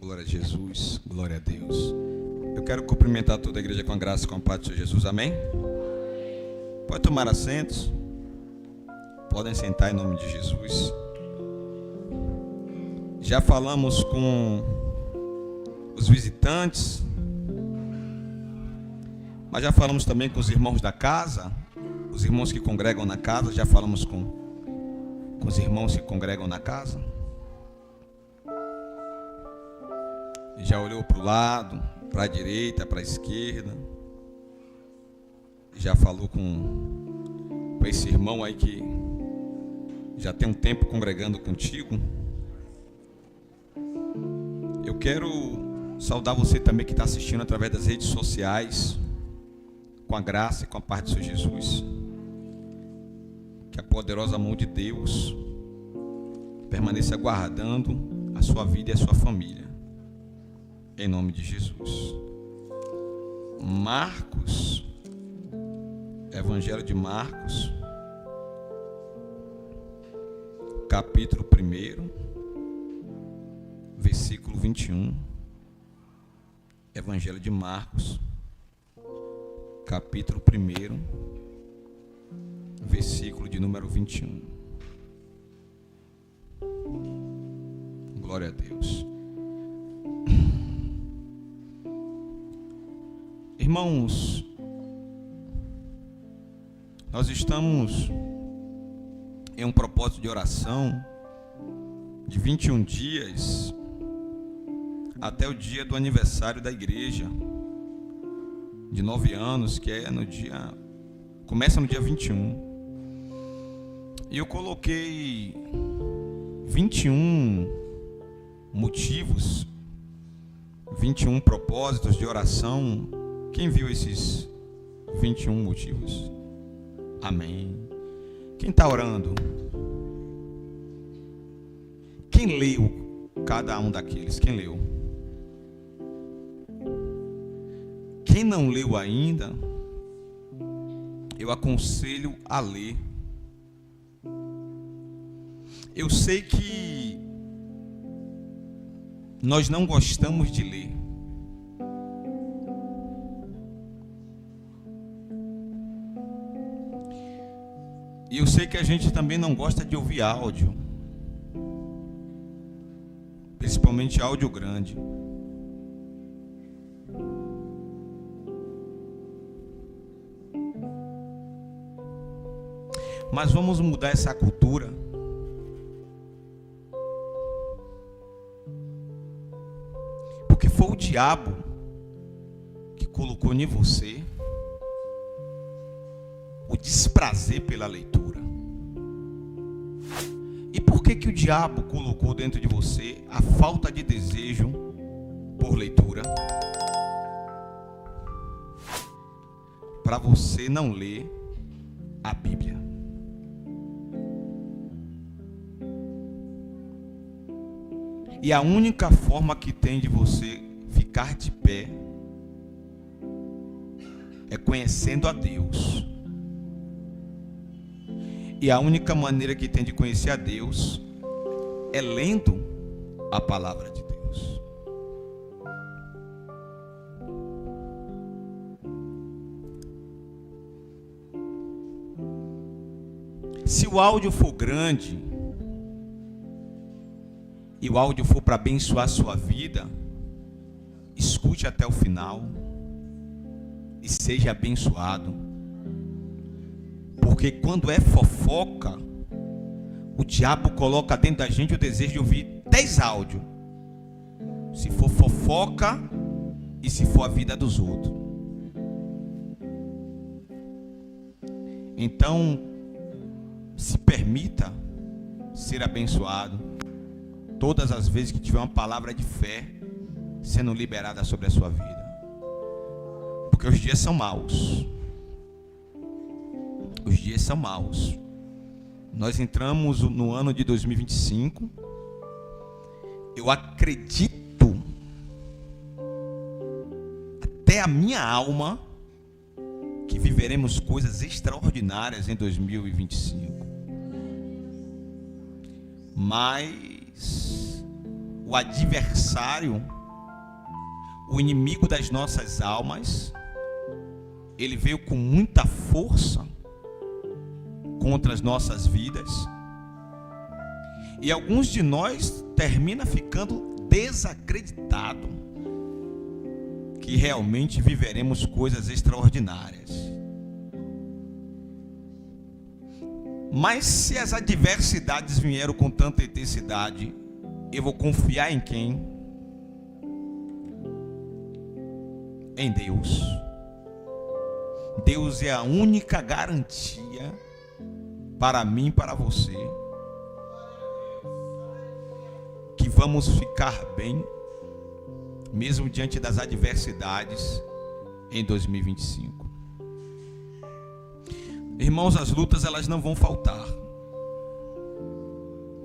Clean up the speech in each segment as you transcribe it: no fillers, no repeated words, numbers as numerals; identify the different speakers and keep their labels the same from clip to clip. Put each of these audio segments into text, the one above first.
Speaker 1: Glória a Jesus, glória a Deus. Eu quero cumprimentar toda a igreja com a graça e com a paz do Senhor Jesus, amém? Pode tomar assentos. Podem sentar em nome de Jesus. Já falamos com os visitantes, mas já falamos também com os irmãos da casa, os irmãos que congregam na casa. Já falamos com os irmãos que congregam na casa. Já olhou para o lado, para a direita, para a esquerda. Já falou com esse irmão aí que já tem um tempo congregando contigo. Eu quero saudar você também que está assistindo através das redes sociais, com a graça e com a paz do Senhor Jesus. Que a poderosa mão de Deus permaneça guardando a sua vida e a sua família. Em nome de Jesus. Marcos, Evangelho de Marcos, capítulo 1, versículo 21. Evangelho de Marcos, capítulo 1, versículo de número 21. Glória a Deus. Irmãos, nós estamos em um propósito de oração de 21 dias até o dia do aniversário da igreja, de 9 anos, que é começa no dia 21. E eu coloquei 21 motivos, 21 propósitos de oração. Quem viu esses 21 motivos? Amém. Quem está orando? Quem leu cada um daqueles? Quem leu? Quem não leu ainda, eu aconselho a ler. Eu sei que nós não gostamos de ler. E eu sei que a gente também não gosta de ouvir áudio, principalmente áudio grande. Mas vamos mudar essa cultura. Porque foi o diabo que colocou em você o desprazer pela leitura. E por que o diabo colocou dentro de você a falta de desejo por leitura? Para você não ler a Bíblia. E a única forma que tem de você ficar de pé é conhecendo a Deus. E a única maneira que tem de conhecer a Deus é lendo a palavra de Deus. Se o áudio for grande e o áudio for para abençoar a sua vida, escute até o final e seja abençoado. Porque quando é fofoca, o diabo coloca dentro da gente o desejo de ouvir 10 áudios. Se for fofoca e se for a vida dos outros. Então, se permita ser abençoado todas as vezes que tiver uma palavra de fé sendo liberada sobre a sua vida. Porque os dias são maus. Os dias são maus. Nós entramos no ano de 2025. Eu acredito, até a minha alma, que viveremos coisas extraordinárias em 2025. Mas o adversário, o inimigo das nossas almas, ele veio com muita força contra as nossas vidas. E alguns de nós termina ficando desacreditado que realmente viveremos coisas extraordinárias. Mas se as adversidades vieram com tanta intensidade, eu vou confiar em quem? Em Deus. Deus é a única garantia para mim e para você que vamos ficar bem, mesmo diante das adversidades em 2025. Irmãos, as lutas elas não vão faltar.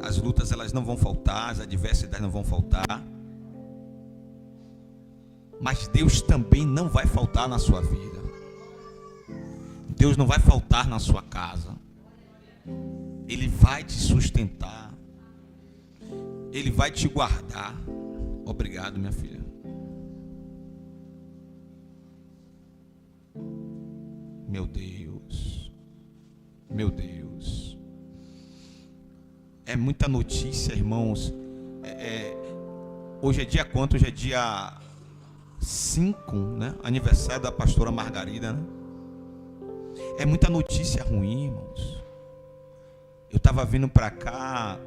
Speaker 1: As lutas elas não vão faltar, as adversidades não vão faltar. Mas Deus também não vai faltar na sua vida. Deus não vai faltar na sua casa. Ele vai te sustentar. Ele vai te guardar. Obrigado, minha filha. Meu Deus. Meu Deus. É muita notícia, irmãos. Hoje é dia quanto? Hoje é dia 5, né? Aniversário da pastora Margarida, né? É muita notícia ruim, irmãos. Eu estava vindo para cá,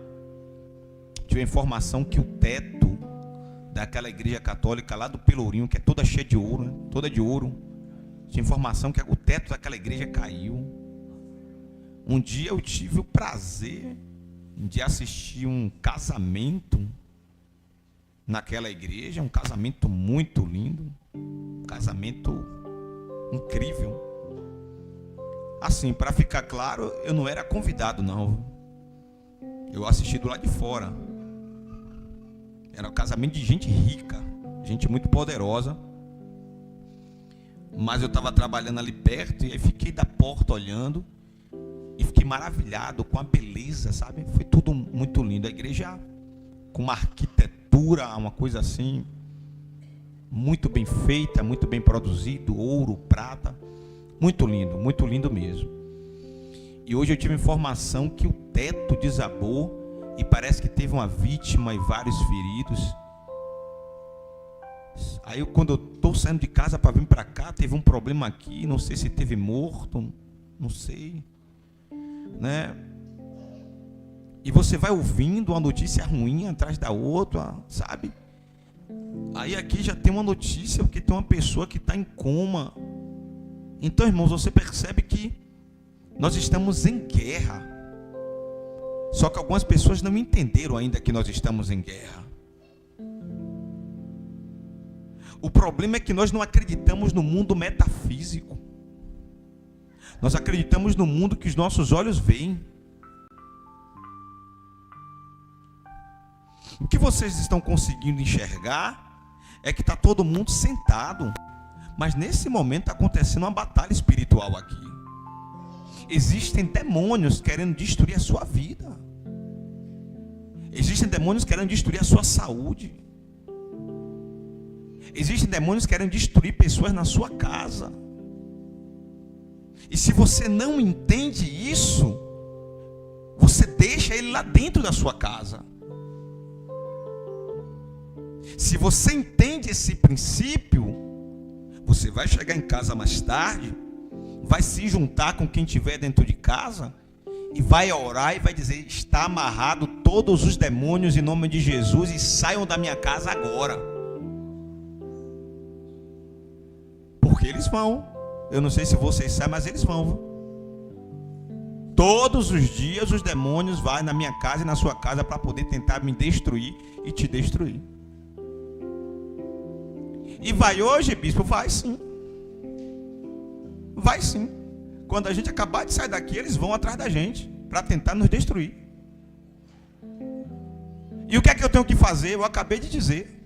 Speaker 1: tive a informação que o teto daquela igreja católica lá do Pelourinho, que é toda cheia de ouro, né? Toda de ouro, tinha informação que o teto daquela igreja caiu. Um dia eu tive o prazer de assistir um casamento naquela igreja, um casamento muito lindo, um casamento incrível. Assim, para ficar claro, eu não era convidado, não. Eu assisti do lado de fora. Era um casamento de gente rica, gente muito poderosa. Mas eu estava trabalhando ali perto e aí fiquei da porta olhando e fiquei maravilhado com a beleza, sabe? Foi tudo muito lindo. A igreja com uma arquitetura, uma coisa assim, muito bem feita, muito bem produzido, ouro, prata. Muito lindo mesmo. E hoje eu tive informação que o teto desabou e parece que teve uma vítima e vários feridos. Aí quando eu estou saindo de casa para vir para cá, teve um problema aqui, não sei se teve morto, não sei, né? E você vai ouvindo uma notícia ruim atrás da outra, sabe? Aí aqui já tem uma notícia porque tem uma pessoa que está em coma. Então, irmãos, você percebe que nós estamos em guerra. Só que algumas pessoas não entenderam ainda que nós estamos em guerra. O problema é que nós não acreditamos no mundo metafísico. Nós acreditamos no mundo que os nossos olhos veem. O que vocês estão conseguindo enxergar é que está todo mundo sentado. Mas nesse momento está acontecendo uma batalha espiritual aqui. Existem demônios querendo destruir a sua vida. Existem demônios querendo destruir a sua saúde. Existem demônios querendo destruir pessoas na sua casa. E se você não entende isso, você deixa ele lá dentro da sua casa. Se você entende esse princípio, você vai chegar em casa mais tarde, vai se juntar com quem estiver dentro de casa e vai orar e vai dizer: está amarrado todos os demônios em nome de Jesus e saiam da minha casa agora. Porque eles vão. Eu não sei se vocês sabem, mas eles vão. Todos os dias os demônios vão na minha casa e na sua casa para poder tentar me destruir e te destruir. E vai hoje, bispo? Vai sim. Vai sim. Quando a gente acabar de sair daqui, eles vão atrás da gente para tentar nos destruir. E o que é que eu tenho que fazer? Eu acabei de dizer.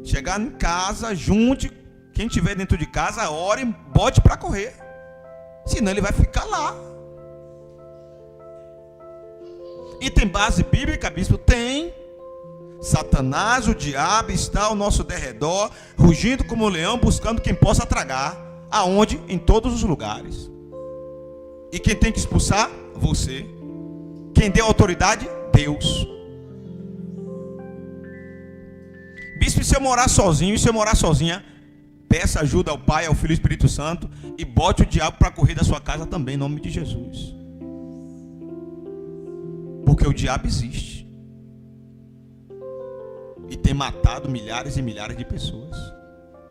Speaker 1: Chegar em casa, junte quem estiver dentro de casa, ore e bote para correr. Senão ele vai ficar lá. E tem base bíblica, bispo? Tem. Satanás, o diabo, está ao nosso derredor, rugindo como um leão, buscando quem possa tragar. Aonde? Em todos os lugares. E quem tem que expulsar? Você. Quem deu autoridade? Deus. Bispo, e se eu morar sozinho, e se eu morar sozinha, peça ajuda ao Pai, ao Filho e ao Espírito Santo e bote o diabo para correr da sua casa também, em nome de Jesus. Porque o diabo existe. E tem matado milhares e milhares de pessoas.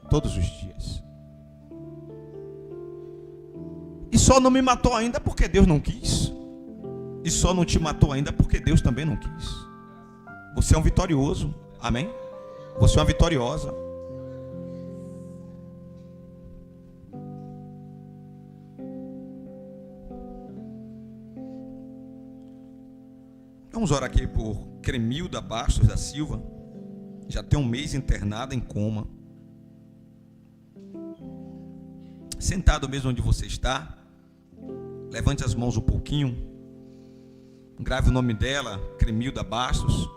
Speaker 1: Todos os dias. E só não me matou ainda porque Deus não quis. E só não te matou ainda porque Deus também não quis. Você é um vitorioso. Amém? Você é uma vitoriosa. Vamos orar aqui por Cremilda Bastos da Silva. Já tem um mês internada em coma. Sentado mesmo onde você está, levante as mãos um pouquinho, grave o nome dela, Cremilda Bastos,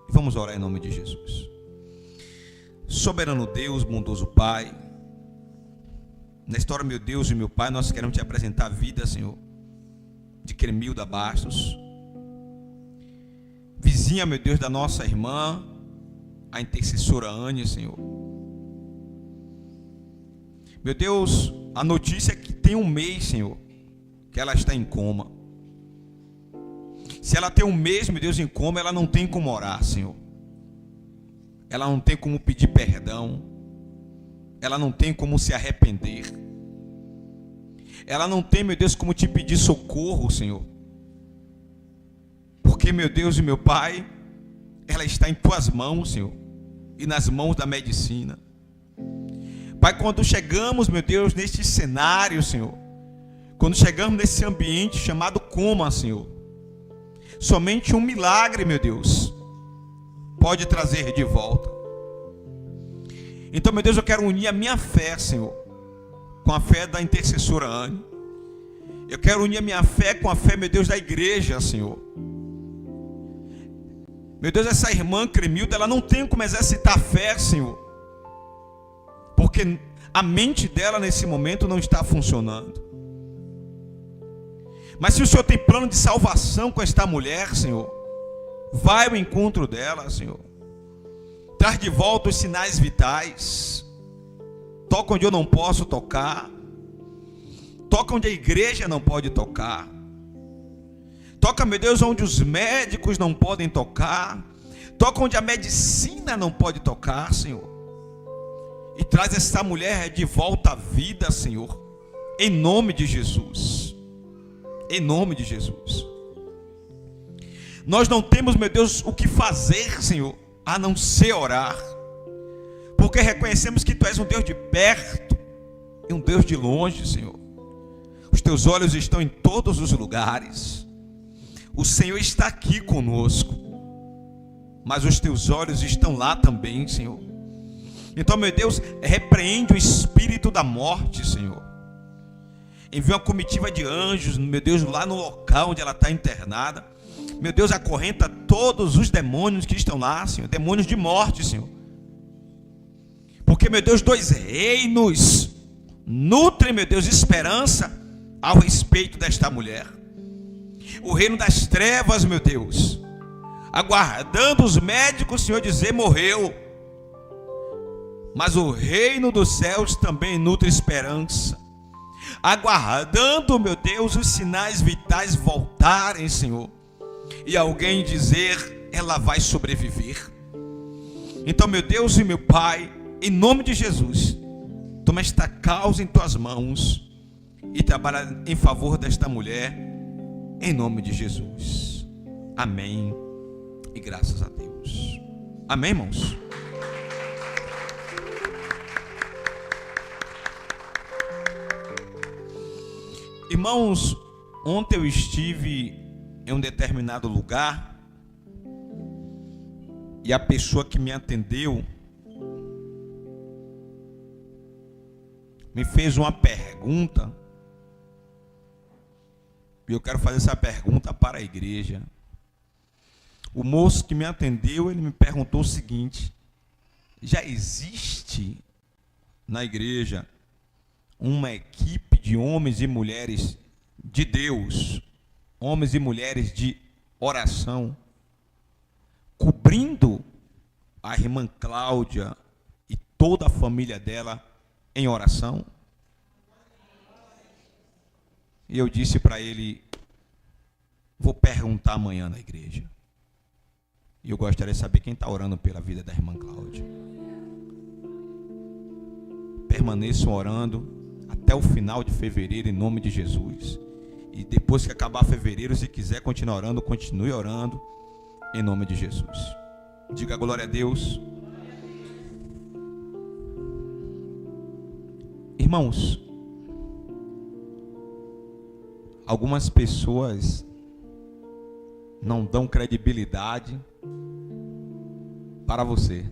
Speaker 1: e vamos orar em nome de Jesus. Soberano Deus, bondoso Pai, na história, meu Deus e meu Pai, nós queremos te apresentar a vida, Senhor, de Cremilda Bastos, vizinha, meu Deus, da nossa irmã, a intercessora Ânia, Senhor. Meu Deus, a notícia é que tem um mês, Senhor, que ela está em coma. Se ela tem um mês, meu Deus, em coma, ela não tem como orar, Senhor. Ela não tem como pedir perdão. Ela não tem como se arrepender. Ela não tem, meu Deus, como te pedir socorro, Senhor. Porque, meu Deus e meu Pai, ela está em tuas mãos, Senhor, e nas mãos da medicina. Pai, quando chegamos, meu Deus, neste cenário, Senhor, quando chegamos nesse ambiente chamado coma, Senhor, somente um milagre, meu Deus, pode trazer de volta. Então, meu Deus, eu quero unir a minha fé, Senhor, com a fé da intercessora Anne. Eu quero unir a minha fé com a fé, meu Deus, da igreja, Senhor. Meu Deus, essa irmã Cremilda, ela não tem como exercitar a fé, Senhor, porque a mente dela nesse momento não está funcionando. Mas se o Senhor tem plano de salvação com esta mulher, Senhor, vai ao encontro dela, Senhor. Traz de volta os sinais vitais. Toca onde eu não posso tocar. Toca onde a igreja não pode tocar. Toca, meu Deus, onde os médicos não podem tocar. Toca onde a medicina não pode tocar, Senhor. E traz essa mulher de volta à vida, Senhor, em nome de Jesus. Em nome de Jesus. Nós não temos, meu Deus, o que fazer, Senhor, a não ser orar, porque reconhecemos que Tu és um Deus de perto e um Deus de longe, Senhor. Os Teus olhos estão em todos os lugares. O Senhor está aqui conosco, mas os Teus olhos estão lá também, Senhor. Então, meu Deus, repreende o espírito da morte, Senhor. Envia uma comitiva de anjos, meu Deus, lá no local onde ela está internada. Meu Deus, acorrenta todos os demônios que estão lá, Senhor. Demônios de morte, Senhor. Porque, meu Deus, dois reinos nutrem, meu Deus, esperança ao respeito desta mulher. O reino das trevas, meu Deus, aguardando os médicos, Senhor, dizer morreu. Mas o reino dos céus também nutre esperança, aguardando, meu Deus, os sinais vitais voltarem, Senhor, e alguém dizer, ela vai sobreviver. Então, meu Deus e meu Pai, em nome de Jesus, toma esta causa em Tuas mãos e trabalha em favor desta mulher, em nome de Jesus. Amém e graças a Deus. Amém, irmãos? Irmãos, ontem eu estive em um determinado lugar e a pessoa que me atendeu me fez uma pergunta e eu quero fazer essa pergunta para a igreja. O moço que me atendeu, ele me perguntou o seguinte: já existe na igreja uma equipe de homens e mulheres de Deus, homens e mulheres de oração, cobrindo a irmã Cláudia e toda a família dela em oração? E eu disse para ele: vou perguntar amanhã na igreja. E eu gostaria de saber quem está orando pela vida da irmã Cláudia. Permaneçam orando até o final de fevereiro, em nome de Jesus. E depois que acabar fevereiro, se quiser continuar orando, continue orando, em nome de Jesus. Diga glória a Deus. Irmãos, algumas pessoas não dão credibilidade para você.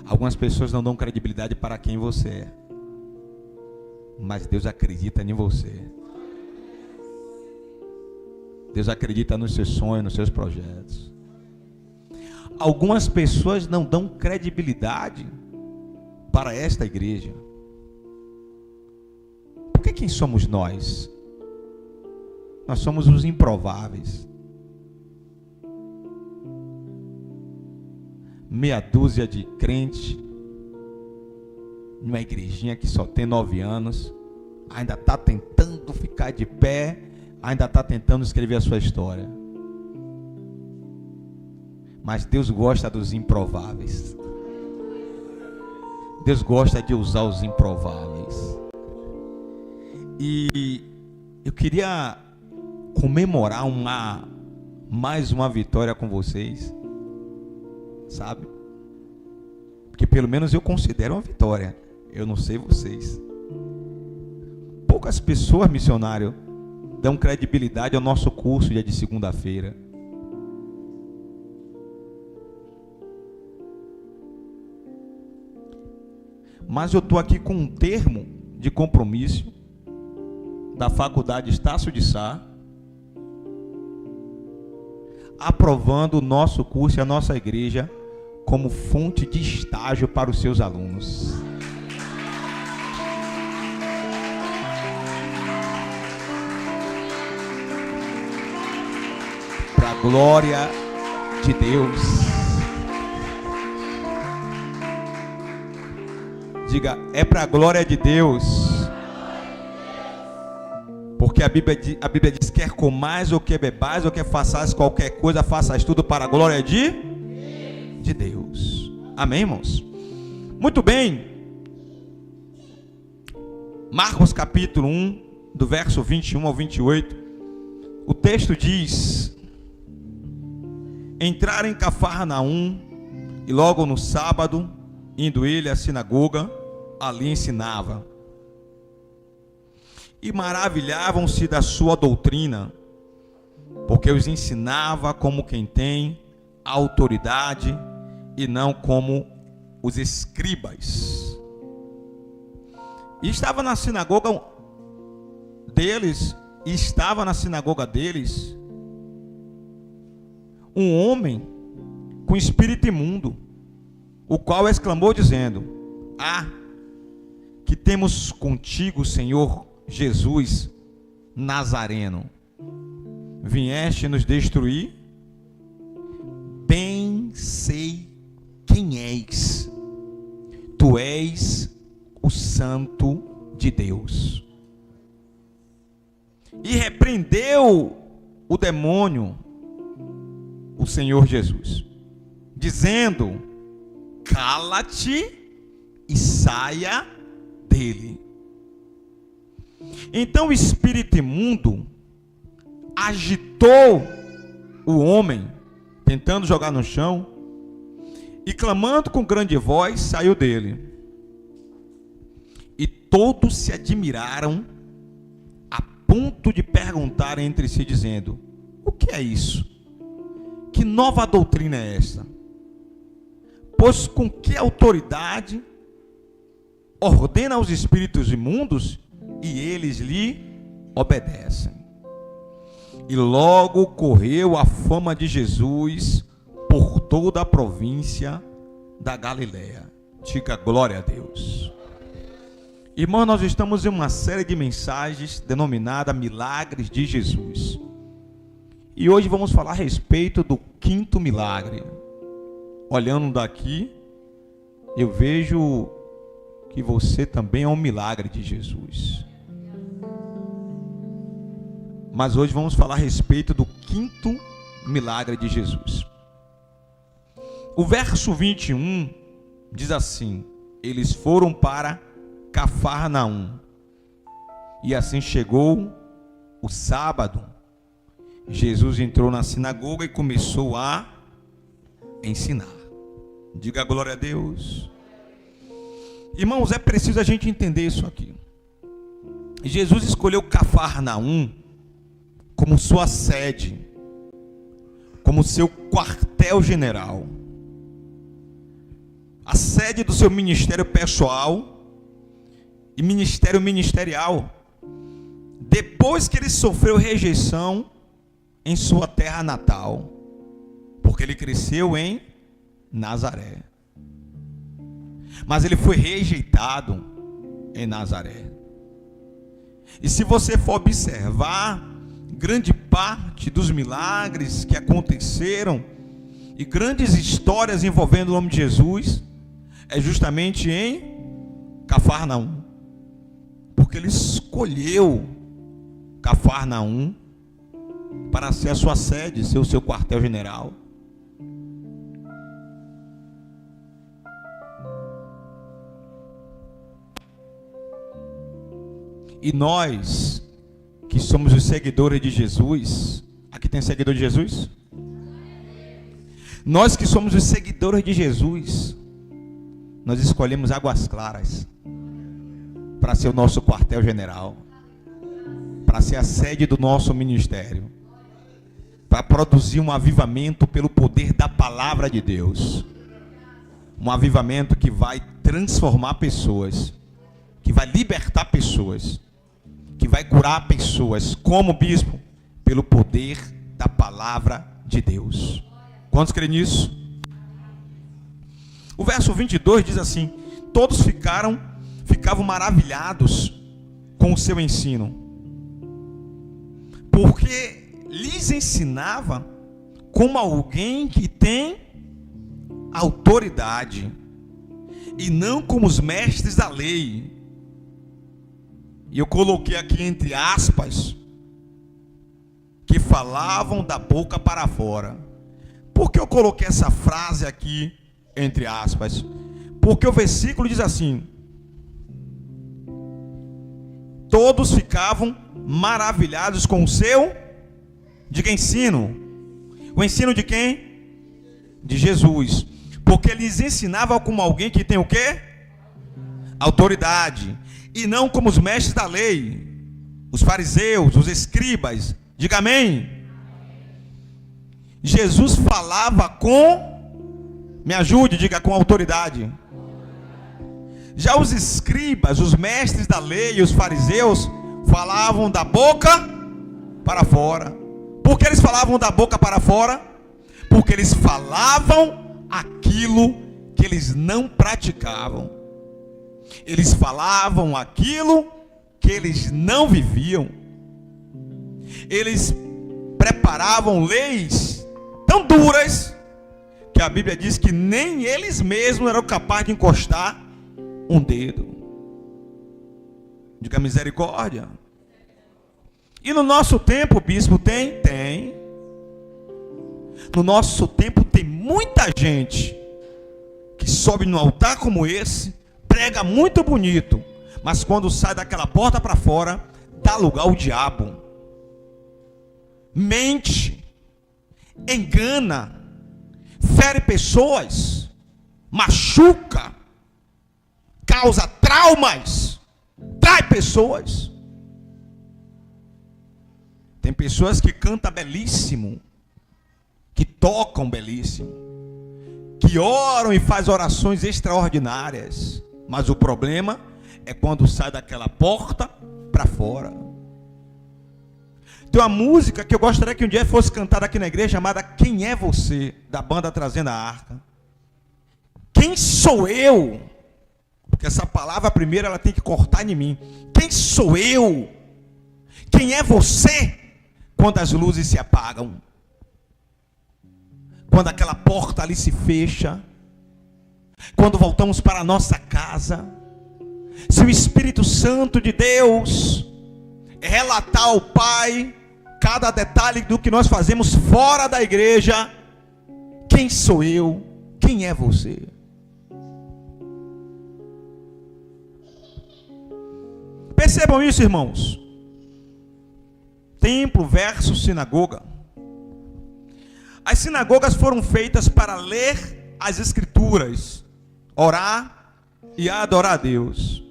Speaker 1: Algumas pessoas não dão credibilidade para quem você é. Mas Deus acredita em você. Deus acredita nos seus sonhos, nos seus projetos. Algumas pessoas não dão credibilidade para esta igreja. Porque quem somos nós? Nós somos os improváveis. Meia dúzia de crente, numa igrejinha que só tem 9 anos, ainda está tentando ficar de pé, ainda está tentando escrever a sua história. Mas Deus gosta dos improváveis. Deus gosta de usar os improváveis. E eu queria comemorar mais uma vitória com vocês, sabe? Porque pelo menos eu considero uma vitória. Eu não sei vocês. Poucas pessoas, missionário, dão credibilidade ao nosso curso dia de segunda-feira. Mas eu estou aqui com um termo de compromisso da Faculdade Estácio de Sá, aprovando o nosso curso e a nossa igreja como fonte de estágio para os seus alunos. Para a glória de Deus. Diga, é para a glória de Deus. Porque a Bíblia diz: quer comais ou quer bebais ou quer façais qualquer coisa, faças tudo para a glória de Deus. Amém, irmãos? Muito bem. Marcos capítulo 1, do verso 21 ao 28. O texto diz: entraram em Cafarnaum, e logo no sábado, indo ele à sinagoga, ali ensinava. E maravilhavam-se da sua doutrina, porque os ensinava como quem tem autoridade e não como os escribas. E estava na sinagoga deles um homem com espírito imundo, o qual exclamou dizendo: que temos contigo, Senhor Jesus Nazareno? Vieste nos destruir? Bem sei quem és. Tu és o Santo de Deus. E repreendeu o demônio, o Senhor Jesus, dizendo: cala-te e saia dele. Então o espírito imundo agitou o homem, tentando jogar no chão, e clamando com grande voz, saiu dele. E todos se admiraram, a ponto de perguntar entre si, dizendo: o que é isso? Que nova doutrina é esta? Pois com que autoridade ordena aos espíritos imundos e eles lhe obedecem? E logo correu a fama de Jesus por toda a província da Galileia. Diga glória a Deus. Irmão, nós estamos em uma série de mensagens denominada Milagres de Jesus. E hoje vamos falar a respeito do quinto milagre. Olhando daqui, eu vejo que você também é um milagre de Jesus. Mas hoje vamos falar a respeito do quinto milagre de Jesus. O verso 21 diz assim: eles foram para Cafarnaum. E assim chegou o sábado. Jesus entrou na sinagoga e começou a ensinar. Diga glória a Deus. Irmãos, é preciso a gente entender isso aqui. Jesus escolheu Cafarnaum como sua sede, como seu quartel-general, a sede do seu ministério pessoal e ministério ministerial, depois que ele sofreu rejeição em sua terra natal, porque ele cresceu em Nazaré, mas ele foi rejeitado em Nazaré. E se você for observar, grande parte dos milagres que aconteceram e grandes histórias envolvendo o nome de Jesus é justamente em Cafarnaum, porque ele escolheu Cafarnaum para ser a sua sede, ser o seu quartel-general. E nós que somos os seguidores de Jesus, aqui tem seguidor de Jesus? Nós que somos os seguidores de Jesus, nós escolhemos Águas Claras para ser o nosso quartel-general, para ser a sede do nosso ministério, para produzir um avivamento pelo poder da palavra de Deus, um avivamento que vai transformar pessoas, que vai libertar pessoas, que vai curar pessoas. Como, bispo? Pelo poder da palavra de Deus. Quantos creem nisso? O verso 22 diz assim: todos ficavam maravilhados com o seu ensino, porque lhes ensinava como alguém que tem autoridade, e não como os mestres da lei. E eu coloquei aqui entre aspas, que falavam da boca para fora. Por que eu coloquei essa frase aqui entre aspas? Porque o versículo diz assim: todos ficavam maravilhados com o seu, diga, ensino. O ensino de quem? De Jesus. Porque eles ensinavam como alguém que tem o quê? Autoridade. E não como os mestres da lei, os fariseus, os escribas. Diga amém. Jesus falava com, me ajude, diga, com autoridade. Já os escribas, os mestres da lei, os fariseus, falavam da boca para fora. Por que eles falavam da boca para fora? Porque eles falavam aquilo que eles não praticavam. Eles falavam aquilo que eles não viviam. Eles preparavam leis tão duras que a Bíblia diz que nem eles mesmos eram capazes de encostar um dedo. Diga misericórdia. E no nosso tempo, bispo, tem? Tem. No nosso tempo tem muita gente que sobe no altar como esse, prega muito bonito, mas quando sai daquela porta para fora, dá lugar ao diabo. Mente, engana, fere pessoas, machuca, causa traumas, trai pessoas. Tem pessoas que cantam belíssimo, que tocam belíssimo, que oram e fazem orações extraordinárias, mas o problema é quando sai daquela porta para fora. Tem uma música que eu gostaria que um dia fosse cantada aqui na igreja, chamada Quem é Você? Da banda Trazendo a Arca. Quem sou eu? Porque essa palavra primeiro ela tem que cortar em mim. Quem sou eu? Quem é você? Quando as luzes se apagam, quando aquela porta ali se fecha, quando voltamos para a nossa casa, se o Espírito Santo de Deus relatar ao Pai cada detalhe do que nós fazemos fora da igreja, quem sou eu? Quem é você? Percebam isso, irmãos. Templo versus sinagoga. As sinagogas foram feitas para ler as Escrituras, orar e adorar a Deus.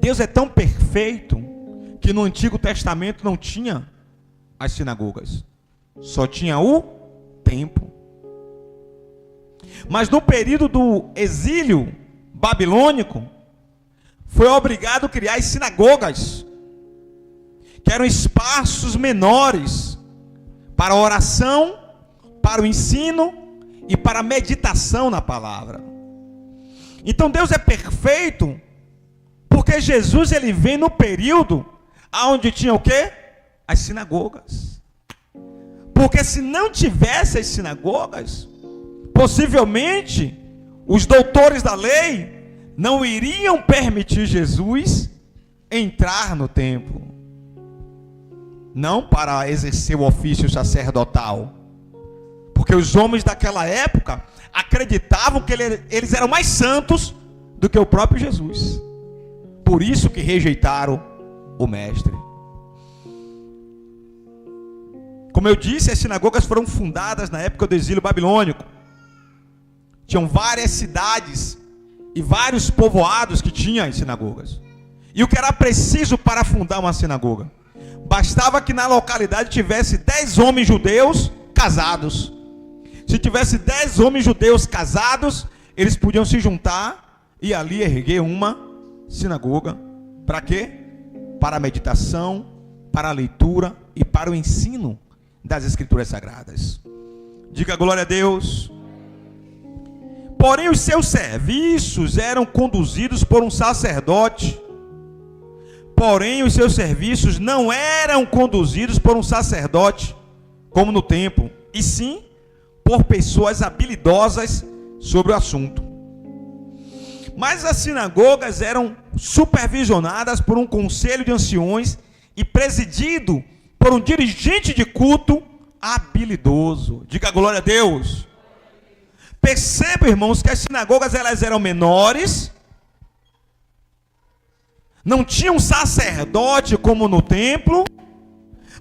Speaker 1: Deus é tão perfeito que no Antigo Testamento não tinha as sinagogas, só tinha o templo. Mas no período do exílio babilônico, foi obrigado a criar as sinagogas, que eram espaços menores para a oração, para o ensino e para a meditação na palavra. Então Deus é perfeito, porque Jesus ele vem no período onde tinha o quê? As sinagogas. Porque se não tivesse as sinagogas, possivelmente os doutores da lei não iriam permitir Jesus entrar no templo. Não para exercer o ofício sacerdotal, porque os homens daquela época acreditavam que eles eram mais santos do que o próprio Jesus. Por isso que rejeitaram o mestre. Como eu disse, as sinagogas foram fundadas na época do exílio babilônico. Tinham várias cidades e vários povoados que tinham as sinagogas. E o que era preciso para fundar uma sinagoga? Bastava que na localidade tivesse 10 homens judeus casados. Se tivesse 10 homens judeus casados, eles podiam se juntar e ali erguer uma sinagoga. Para quê? Para a meditação, para a leitura e para o ensino das Escrituras Sagradas. Diga glória a Deus. Porém, os seus serviços eram conduzidos por um sacerdote. Porém, os seus serviços não eram conduzidos por um sacerdote, como no templo, e sim por pessoas habilidosas sobre o assunto. Mas as sinagogas eram supervisionadas por um conselho de anciões e presidido por um dirigente de culto habilidoso. Diga glória a Deus. Perceba, irmãos, que as sinagogas elas eram menores, não tinha um sacerdote como no templo,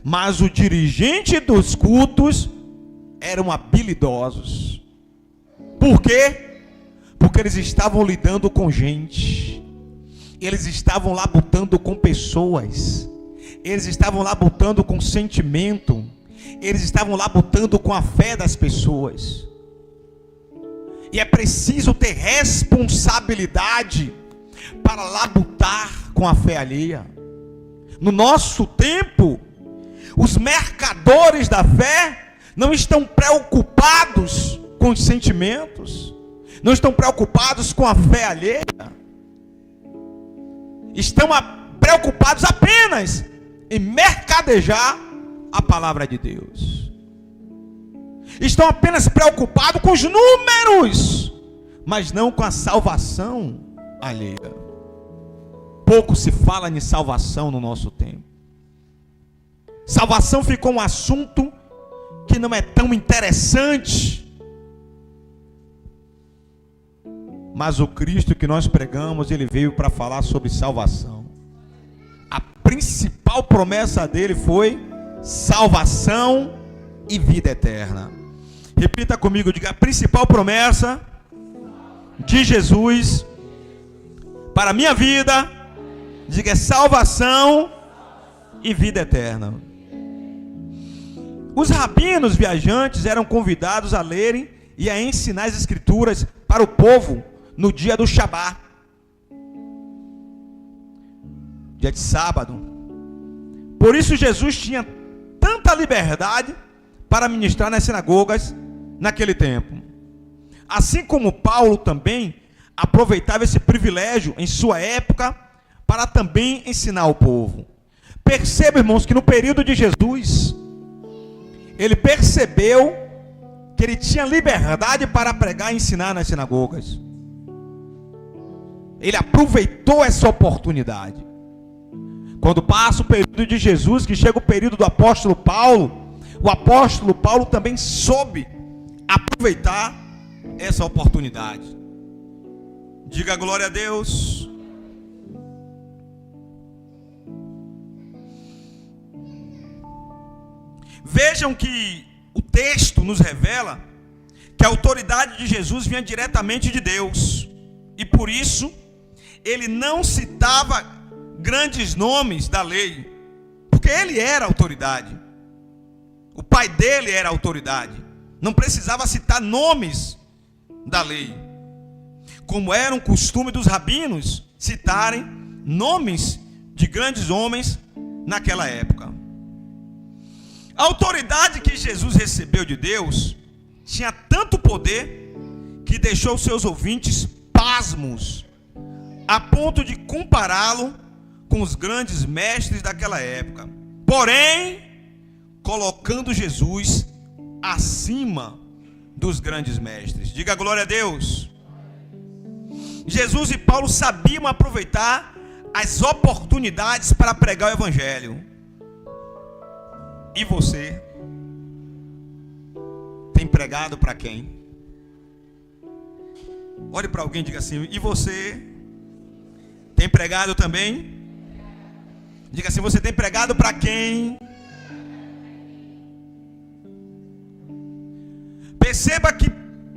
Speaker 1: mas o dirigente dos cultos eram habilidosos. Por quê? Porque eles estavam lidando com gente, eles estavam lá lutando com pessoas, eles estavam lá lutando com sentimento, eles estavam lá lutando com a fé das pessoas. E é preciso ter responsabilidade para labutar com a fé alheia. No nosso tempo, os mercadores da fé não estão preocupados com os sentimentos, não estão preocupados com a fé alheia, estão preocupados apenas em mercadejar a palavra de Deus. Estão apenas preocupados com os números, mas não com a salvação alheia. Pouco se fala em salvação no nosso tempo. Salvação ficou um assunto que não é tão interessante. Mas o Cristo que nós pregamos, ele veio para falar sobre salvação. A principal promessa dele foi salvação e vida eterna. Repita comigo, diga: a principal promessa de Jesus para a minha vida, diga, é salvação e vida eterna. Os rabinos viajantes eram convidados a lerem e a ensinar as Escrituras para o povo no dia do Shabá, dia de sábado. Por isso Jesus tinha tanta liberdade para ministrar nas sinagogas naquele tempo. Assim como Paulo também aproveitava esse privilégio em sua época para também ensinar o povo. Perceba, irmãos, que no período de Jesus, ele percebeu que ele tinha liberdade para pregar e ensinar nas sinagogas. Ele aproveitou essa oportunidade. Quando passa o período de Jesus, que chega o período do apóstolo Paulo, o apóstolo Paulo também soube aproveitar essa oportunidade. Diga glória a Deus. Vejam que o texto nos revela que a autoridade de Jesus vinha diretamente de Deus. E por isso, ele não citava grandes nomes da lei, porque ele era a autoridade. O pai dele era a autoridade. Não precisava citar nomes da lei, como era um costume dos rabinos citarem nomes de grandes homens naquela época. A autoridade que Jesus recebeu de Deus tinha tanto poder que deixou seus ouvintes pasmos, a ponto de compará-lo com os grandes mestres daquela época. Porém, colocando Jesus acima dos grandes mestres. Diga glória a Deus. Jesus e Paulo sabiam aproveitar as oportunidades para pregar o evangelho. E você tem pregado para quem? Olhe para alguém e diga assim: e você tem pregado também? Diga assim: você tem pregado para quem? Perceba que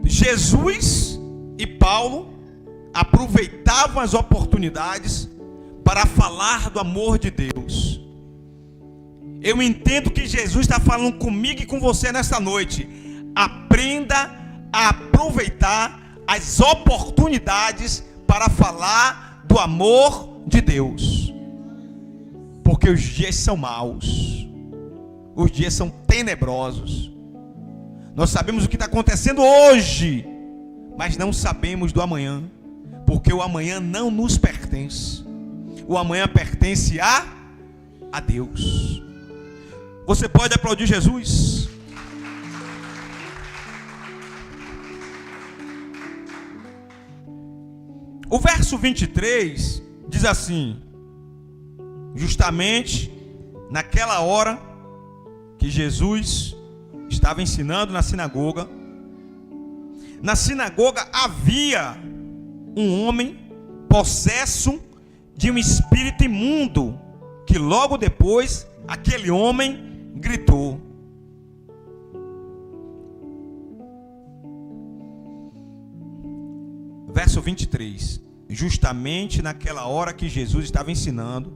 Speaker 1: Jesus e Paulo aproveitavam as oportunidades para falar do amor de Deus. Eu entendo que Jesus está falando comigo e com você nesta noite. Aprenda a aproveitar as oportunidades para falar do amor de Deus. Porque os dias são maus. Os dias são tenebrosos. Nós sabemos o que está acontecendo hoje, mas não sabemos do amanhã. Porque o amanhã não nos pertence. O amanhã pertence a Deus. Você pode aplaudir Jesus? O verso 23 diz assim: justamente naquela hora que Jesus estava ensinando na sinagoga havia um homem possesso de um espírito imundo, que logo depois aquele homem gritou. Verso 23. Justamente naquela hora que Jesus estava ensinando,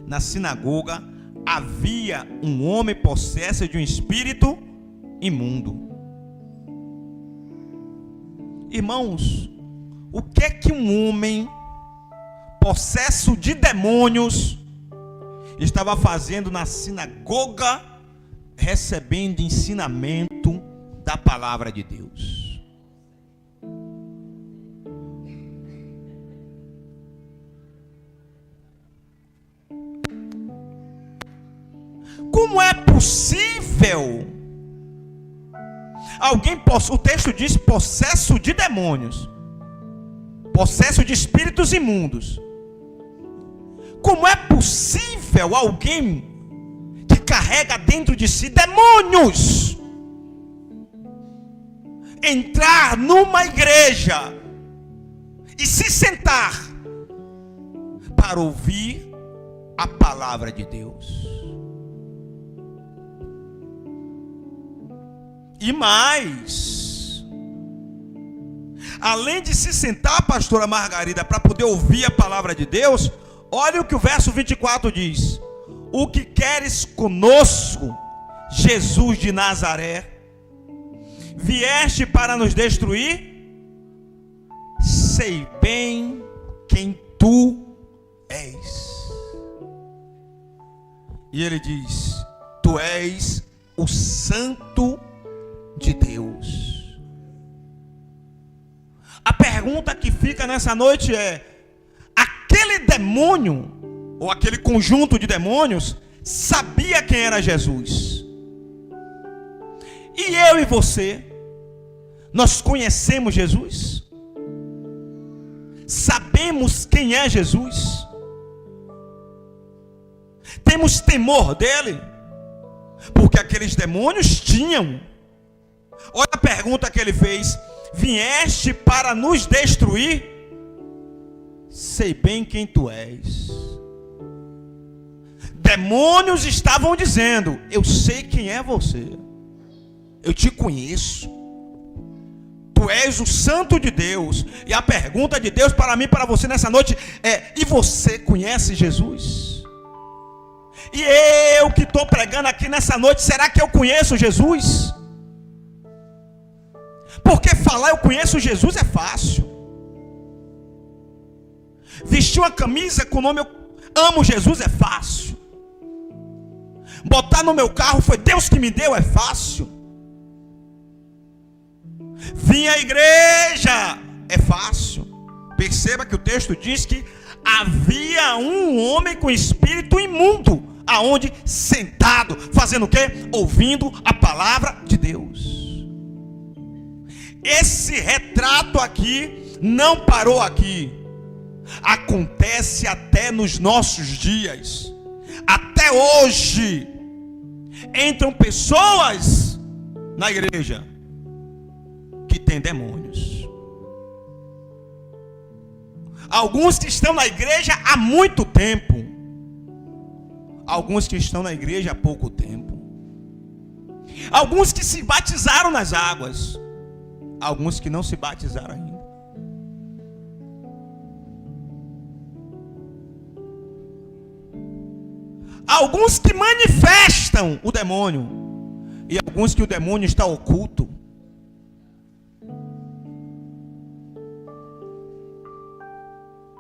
Speaker 1: na sinagoga havia um homem possesso de um espírito imundo. Irmãos, o que é que um homem possesso de demônios estava fazendo na sinagoga, recebendo ensinamento da palavra de Deus? Como é possível alguém, o texto diz possesso de demônios, possesso de espíritos imundos. Como é possível alguém que carrega dentro de si demônios entrar numa igreja e se sentar para ouvir a palavra de Deus? E mais, além de se sentar, pastora Margarida, para poder ouvir a palavra de Deus, olha o que o verso 24 diz: o que queres conosco, Jesus de Nazaré? Vieste para nos destruir? Sei bem quem tu és. E ele diz: tu tu és o Santo de Deus. A pergunta que fica nessa noite é: aquele demônio, ou aquele conjunto de demônios, sabia quem era Jesus? E eu e você, nós conhecemos Jesus? Sabemos quem é Jesus? Temos temor dele? Porque aqueles demônios tinham. Olha a pergunta que ele fez: vieste para nos destruir? Sei bem quem tu és. Demônios estavam dizendo: eu sei quem é você, eu te conheço, tu és o Santo de Deus. E a pergunta de Deus para mim e para você nessa noite é: e você conhece Jesus? E eu que estou pregando aqui nessa noite, será que eu conheço Jesus? Porque falar eu conheço Jesus é fácil. Vestir uma camisa com o nome eu amo Jesus é fácil. Botar no meu carro foi Deus que me deu é fácil. Vir à igreja é fácil. Perceba que o texto diz que havia um homem com espírito imundo, aonde? Sentado, fazendo o quê? Ouvindo a palavra de Deus. Esse retrato aqui não parou aqui. Acontece até nos nossos dias. Até hoje entram pessoas na igreja que têm demônios. Alguns que estão na igreja há muito tempo. Alguns que estão na igreja há pouco tempo. Alguns que se batizaram nas águas. Alguns que não se batizaram ainda. Alguns que manifestam o demônio. E alguns que o demônio está oculto.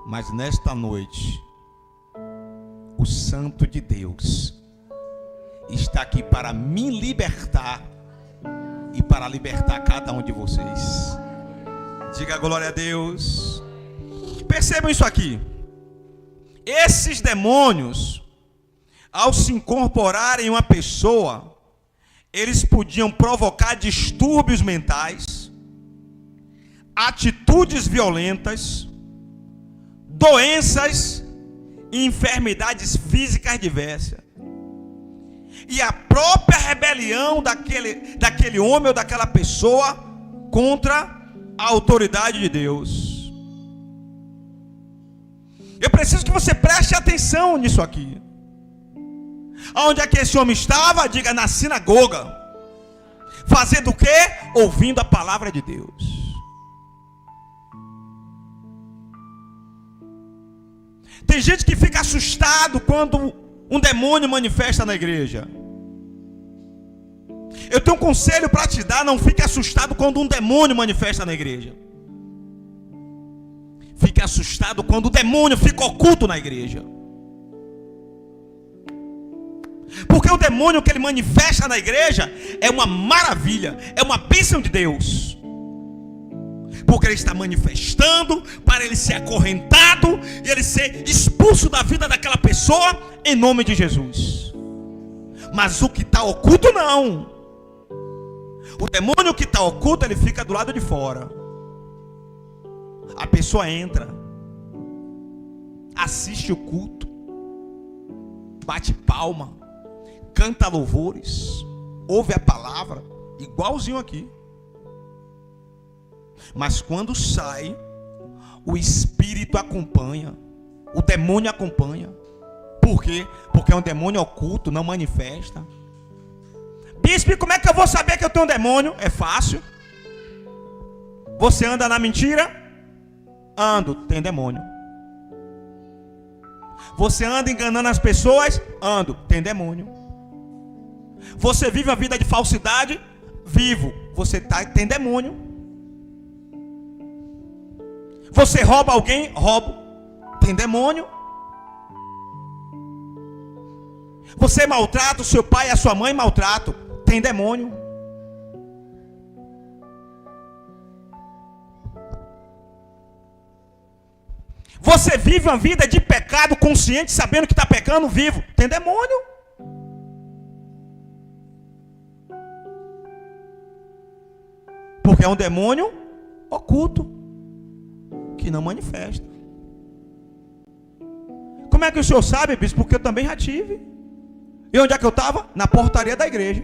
Speaker 1: Mas nesta noite, o Santo de Deus está aqui para me libertar e para libertar cada um de vocês. Diga glória a Deus. Percebam isso aqui. Esses demônios, ao se incorporarem em uma pessoa, eles podiam provocar distúrbios mentais, atitudes violentas, doenças e enfermidades físicas diversas. E a própria rebelião daquele homem ou daquela pessoa contra a autoridade de Deus. Eu preciso que você preste atenção nisso aqui. Onde é que esse homem estava? Diga: na sinagoga. Fazendo o quê? Ouvindo a palavra de Deus. Tem gente que fica assustado quando um demônio manifesta na igreja. Eu tenho um conselho para te dar: não fique assustado quando um demônio manifesta na igreja. Fique assustado quando o demônio fica oculto na igreja. Porque o demônio que ele manifesta na igreja é uma maravilha, é uma bênção de Deus. Porque ele está manifestando para ele ser acorrentado e ele ser expulso da vida daquela pessoa em nome de Jesus. Mas o que está oculto não. O demônio que está oculto, ele fica do lado de fora. A pessoa entra, assiste o culto, bate palma, canta louvores, ouve a palavra, igualzinho aqui. Mas quando sai, o espírito acompanha, o demônio acompanha. Por quê? Porque é um demônio oculto, não manifesta. Bispo, como é que eu vou saber que eu tenho um demônio? É fácil. Você anda na mentira? Ando, tem demônio. Você anda enganando as pessoas? Ando, tem demônio. Você vive uma vida de falsidade? Vivo, tem demônio. Você rouba alguém? Roubo, tem demônio. Você maltrata o seu pai e a sua mãe, maltrato. Tem demônio. Você vive uma vida de pecado consciente, sabendo que está pecando, vivo. Tem demônio. Porque é um demônio oculto, que não manifesta. Como é que o senhor sabe, bispo? Porque eu também já tive. E onde é que eu estava? Na portaria da igreja.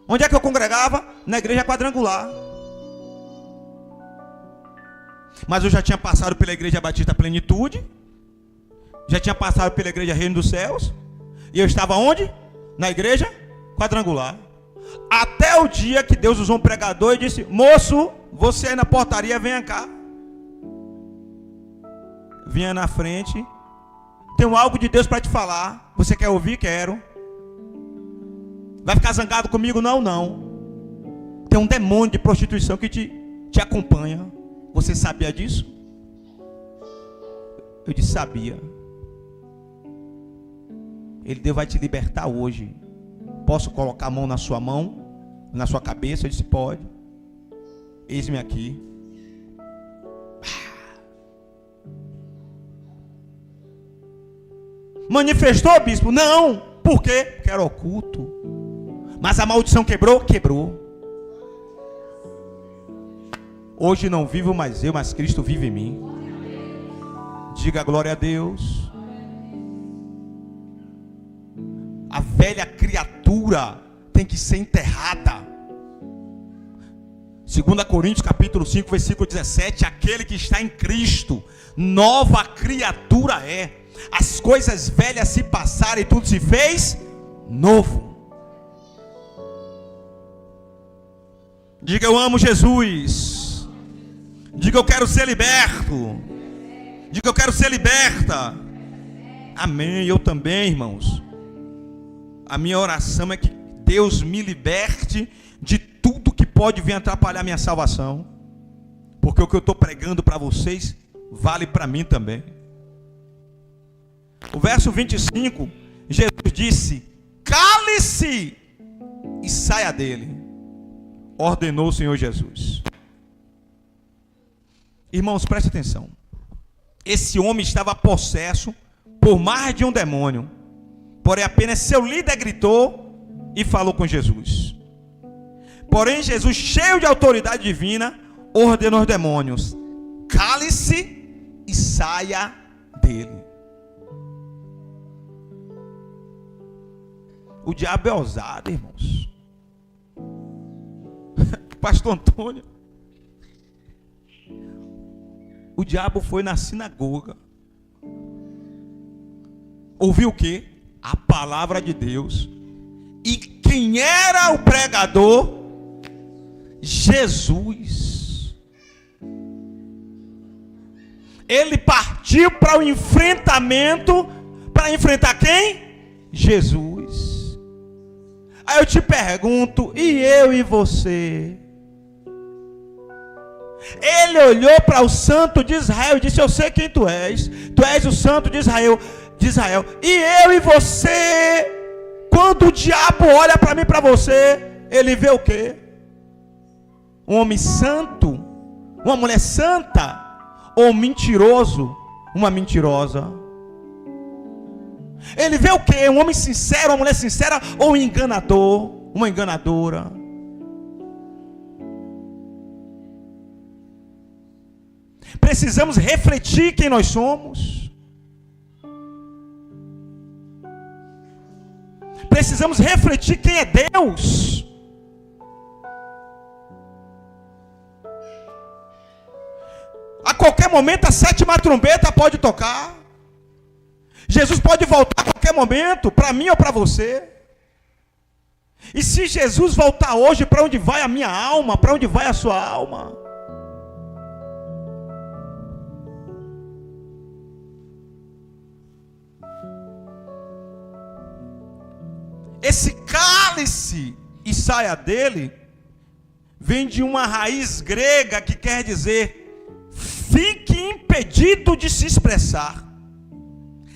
Speaker 1: Onde é que eu congregava? Na igreja quadrangular. Mas eu já tinha passado pela igreja Batista Plenitude, já tinha passado pela igreja Reino dos Céus, e eu estava onde? Na igreja quadrangular. Até o dia que Deus usou um pregador e disse: moço, você aí na portaria, venha cá. Vinha na frente. Tenho algo de Deus para te falar. Você quer ouvir? Quero. Vai ficar zangado comigo? Não, não. Tem um demônio de prostituição que te acompanha. Você sabia disso? Eu disse: sabia. Ele vai te libertar hoje. Posso colocar a mão na sua mão? Na sua cabeça? Eu disse: pode. Eis-me aqui. Manifestou, bispo? Não. Por quê? Porque era oculto. Mas a maldição quebrou? Quebrou. Hoje não vivo mais eu, mas Cristo vive em mim. Diga glória a Deus. A velha criatura tem que ser enterrada. 2 Coríntios capítulo 5, versículo 17. Aquele que está em Cristo, nova criatura é. As coisas velhas se passaram e tudo se fez novo. Diga: eu amo Jesus. Diga: eu quero ser liberto. Diga: eu quero ser liberta. Amém. Eu também, irmãos. A minha oração é que Deus me liberte de tudo que pode vir atrapalhar minha salvação. Porque o que eu estou pregando para vocês vale para mim também. O verso 25, Jesus disse: cale-se e saia dele. Ordenou o Senhor Jesus. Irmãos, preste atenção. Esse homem estava possesso por mais de um demônio. Porém, apenas seu líder gritou e falou com Jesus. Porém, Jesus, cheio de autoridade divina, ordenou aos demônios: cale-se e saia dele. O diabo é ousado, irmãos. Pastor Antônio, o diabo foi na sinagoga. Ouviu o quê? A palavra de Deus. E quem era o pregador? Jesus. Ele partiu para o enfrentamento. Para enfrentar quem? Jesus. Aí eu te pergunto: e eu e você? Ele olhou para o santo de Israel e disse: eu sei quem tu és o santo de Israel. E eu e você, quando o diabo olha para mim e para você, ele vê o quê? Um homem santo, uma mulher santa, ou um mentiroso, uma mentirosa? Ele vê o quê? Um homem sincero, uma mulher sincera, ou um enganador, uma enganadora? Precisamos refletir quem nós somos. Precisamos refletir quem é Deus. A qualquer momento a sétima trombeta pode tocar. Jesus pode voltar a qualquer momento, para mim ou para você. E se Jesus voltar hoje, para onde vai a minha alma? Para onde vai a sua alma? Esse cálice e saia dele vem de uma raiz grega que quer dizer fique impedido de se expressar,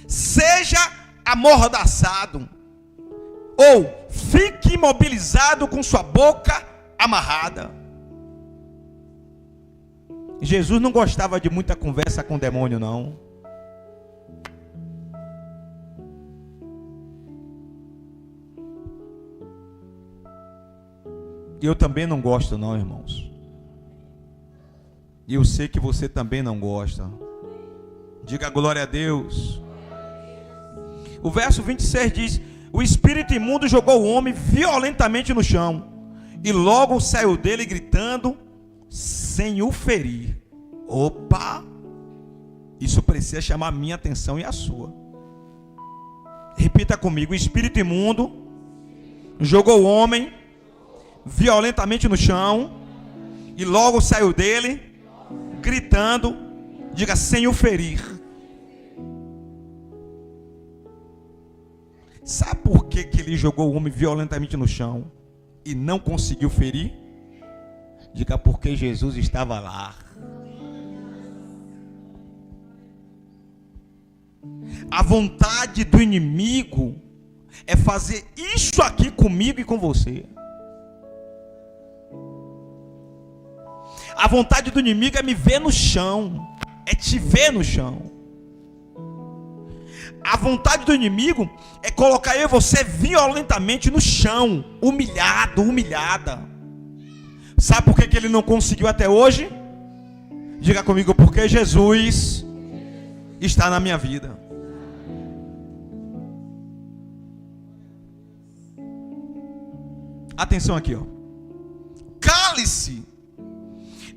Speaker 1: seja amordaçado, ou fique imobilizado com sua boca amarrada. Jesus não gostava de muita conversa com o demônio, não. Eu também não gosto, não, irmãos. E eu sei que você também não gosta. Diga glória a Deus. O verso 26 diz: o espírito imundo jogou o homem violentamente no chão, e logo saiu dele gritando, sem o ferir. Opa! Isso precisa chamar a minha atenção e a sua. Repita comigo: o espírito imundo jogou o homem violentamente no chão, e logo saiu dele gritando, diga, sem o ferir. Sabe por que ele jogou o homem violentamente no chão e não conseguiu ferir? Diga, porque Jesus estava lá. A vontade do inimigo é fazer isso aqui comigo e com você. A vontade do inimigo é me ver no chão, é te ver no chão. A vontade do inimigo é colocar eu e você violentamente no chão, humilhado, humilhada. Sabe por que ele não conseguiu até hoje? Diga comigo: porque Jesus está na minha vida. Atenção aqui, ó. Cale-se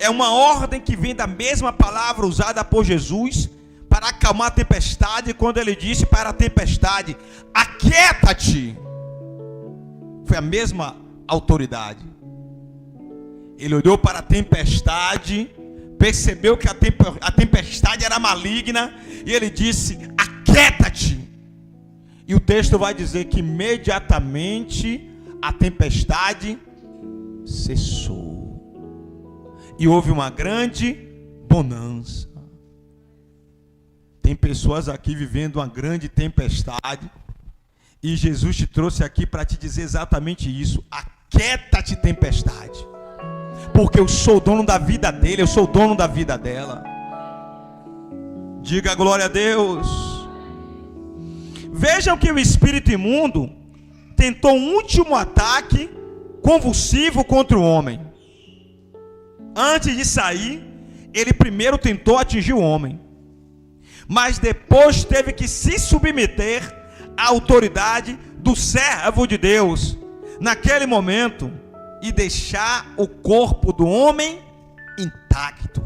Speaker 1: é uma ordem que vem da mesma palavra usada por Jesus para acalmar a tempestade, quando ele disse para a tempestade: aquieta-te. Foi a mesma autoridade. Ele olhou para a tempestade, percebeu que a tempestade era maligna, e ele disse: aquieta-te. E o texto vai dizer que imediatamente a tempestade cessou. E houve uma grande bonança. Tem pessoas aqui vivendo uma grande tempestade, e Jesus te trouxe aqui para te dizer exatamente isso: aquieta-te, tempestade, porque eu sou o dono da vida dele, eu sou o dono da vida dela. Diga glória a Deus. Vejam que o espírito imundo tentou um último ataque convulsivo contra o homem. Antes de sair, ele primeiro tentou atingir o homem, mas depois teve que se submeter à autoridade do servo de Deus naquele momento e deixar o corpo do homem intacto.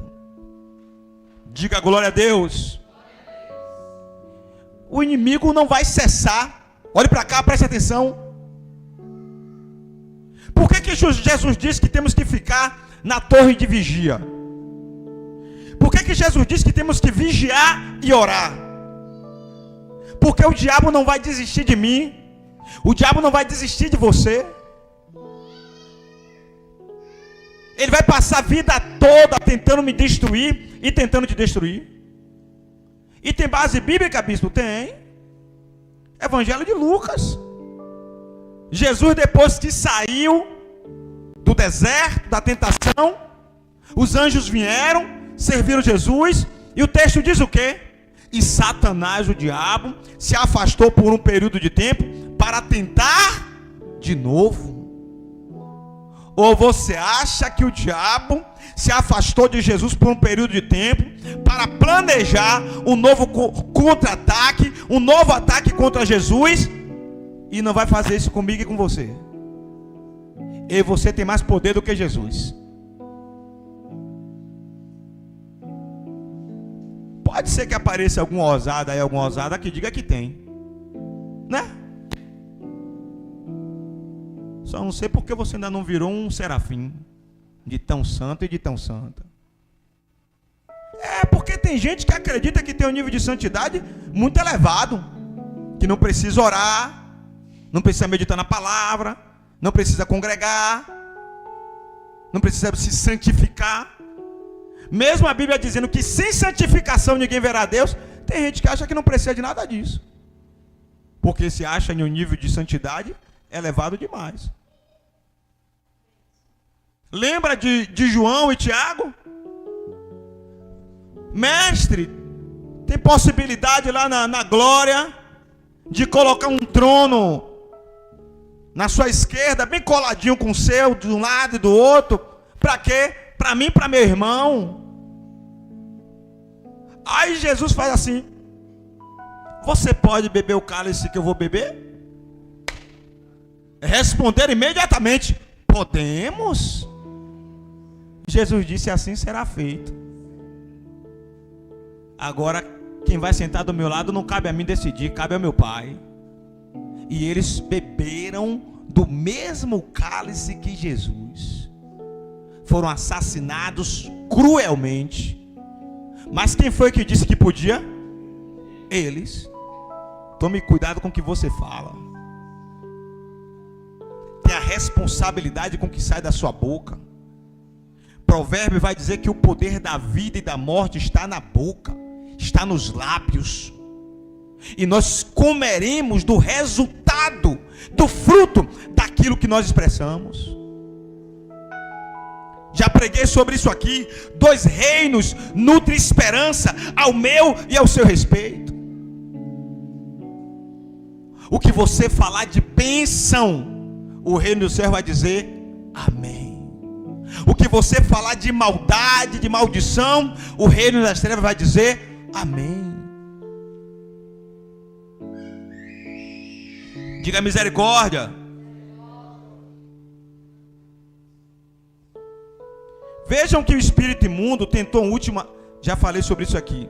Speaker 1: Diga glória a Deus. O inimigo não vai cessar. Olhe para cá, preste atenção. Por que Jesus disse que temos que ficar na torre de vigia? Por que Jesus disse que temos que vigiar e orar? Porque o diabo não vai desistir de mim, o diabo não vai desistir de você. Ele vai passar a vida toda tentando me destruir e tentando te destruir. E tem base bíblica, bispo? Tem. Evangelho de Lucas. Jesus, depois que saiu do deserto, da tentação, os anjos vieram, serviram Jesus, e o texto diz o quê? E Satanás, o diabo, se afastou por um período de tempo para tentar de novo. Ou você acha que o diabo se afastou de Jesus por um período de tempo para planejar um novo contra-ataque, um novo ataque contra Jesus, e não vai fazer isso comigo e com você? E você tem mais poder do que Jesus. Pode ser que apareça alguma ousada aí, alguma ousada que diga que tem, né? Só não sei porque você ainda não virou um serafim, de tão santo e de tão santa. É porque tem gente que acredita que tem um nível de santidade muito elevado, que não precisa orar, não precisa meditar na palavra, não precisa congregar, não precisa se santificar. Mesmo a Bíblia dizendo que sem santificação ninguém verá a Deus, tem gente que acha que não precisa de nada disso. Porque se acha em um nível de santidade elevado demais. Lembra de João e Tiago? Mestre, tem possibilidade lá na glória de colocar um trono na sua esquerda, bem coladinho com o seu, de um lado e do outro. Para quê? Para mim e para meu irmão. Aí Jesus faz assim: você pode beber o cálice que eu vou beber? Responderam imediatamente: podemos. Jesus disse: assim será feito. Agora, quem vai sentar do meu lado não cabe a mim decidir, cabe ao meu Pai. E eles beberam do mesmo cálice que Jesus. Foram assassinados cruelmente. Mas quem foi que disse que podia? Eles. Tome cuidado com o que você fala. Tenha responsabilidade com o que sai da sua boca. Provérbio vai dizer que o poder da vida e da morte está na boca, está nos lábios. E nós comeremos do resultado, do fruto daquilo que nós expressamos. Já preguei sobre isso aqui. 2 reinos nutrem esperança ao meu e ao seu respeito. O que você falar de bênção, o reino do céu vai dizer amém. O que você falar de maldade, de maldição, o reino das trevas vai dizer amém. Diga misericórdia. Vejam que o espírito imundo tentou uma última. Já falei sobre isso aqui.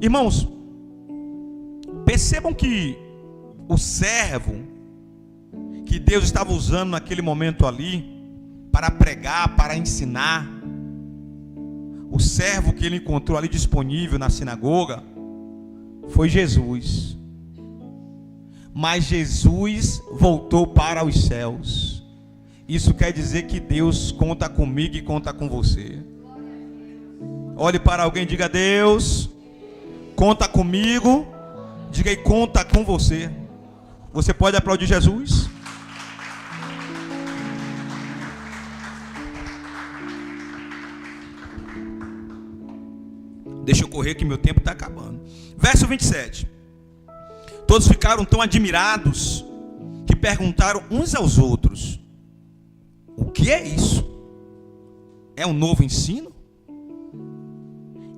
Speaker 1: Irmãos, percebam que o servo que Deus estava usando naquele momento ali para pregar, para ensinar, o servo que ele encontrou ali disponível na sinagoga foi Jesus. Mas Jesus voltou para os céus. Isso quer dizer que Deus conta comigo e conta com você. Olhe para alguém e diga: Deus conta comigo. Diga e conta com você. Você pode aplaudir Jesus? Deixa eu correr que meu tempo está acabando. Verso 27. Todos ficaram tão admirados que perguntaram uns aos outros: o que é isso? É um novo ensino?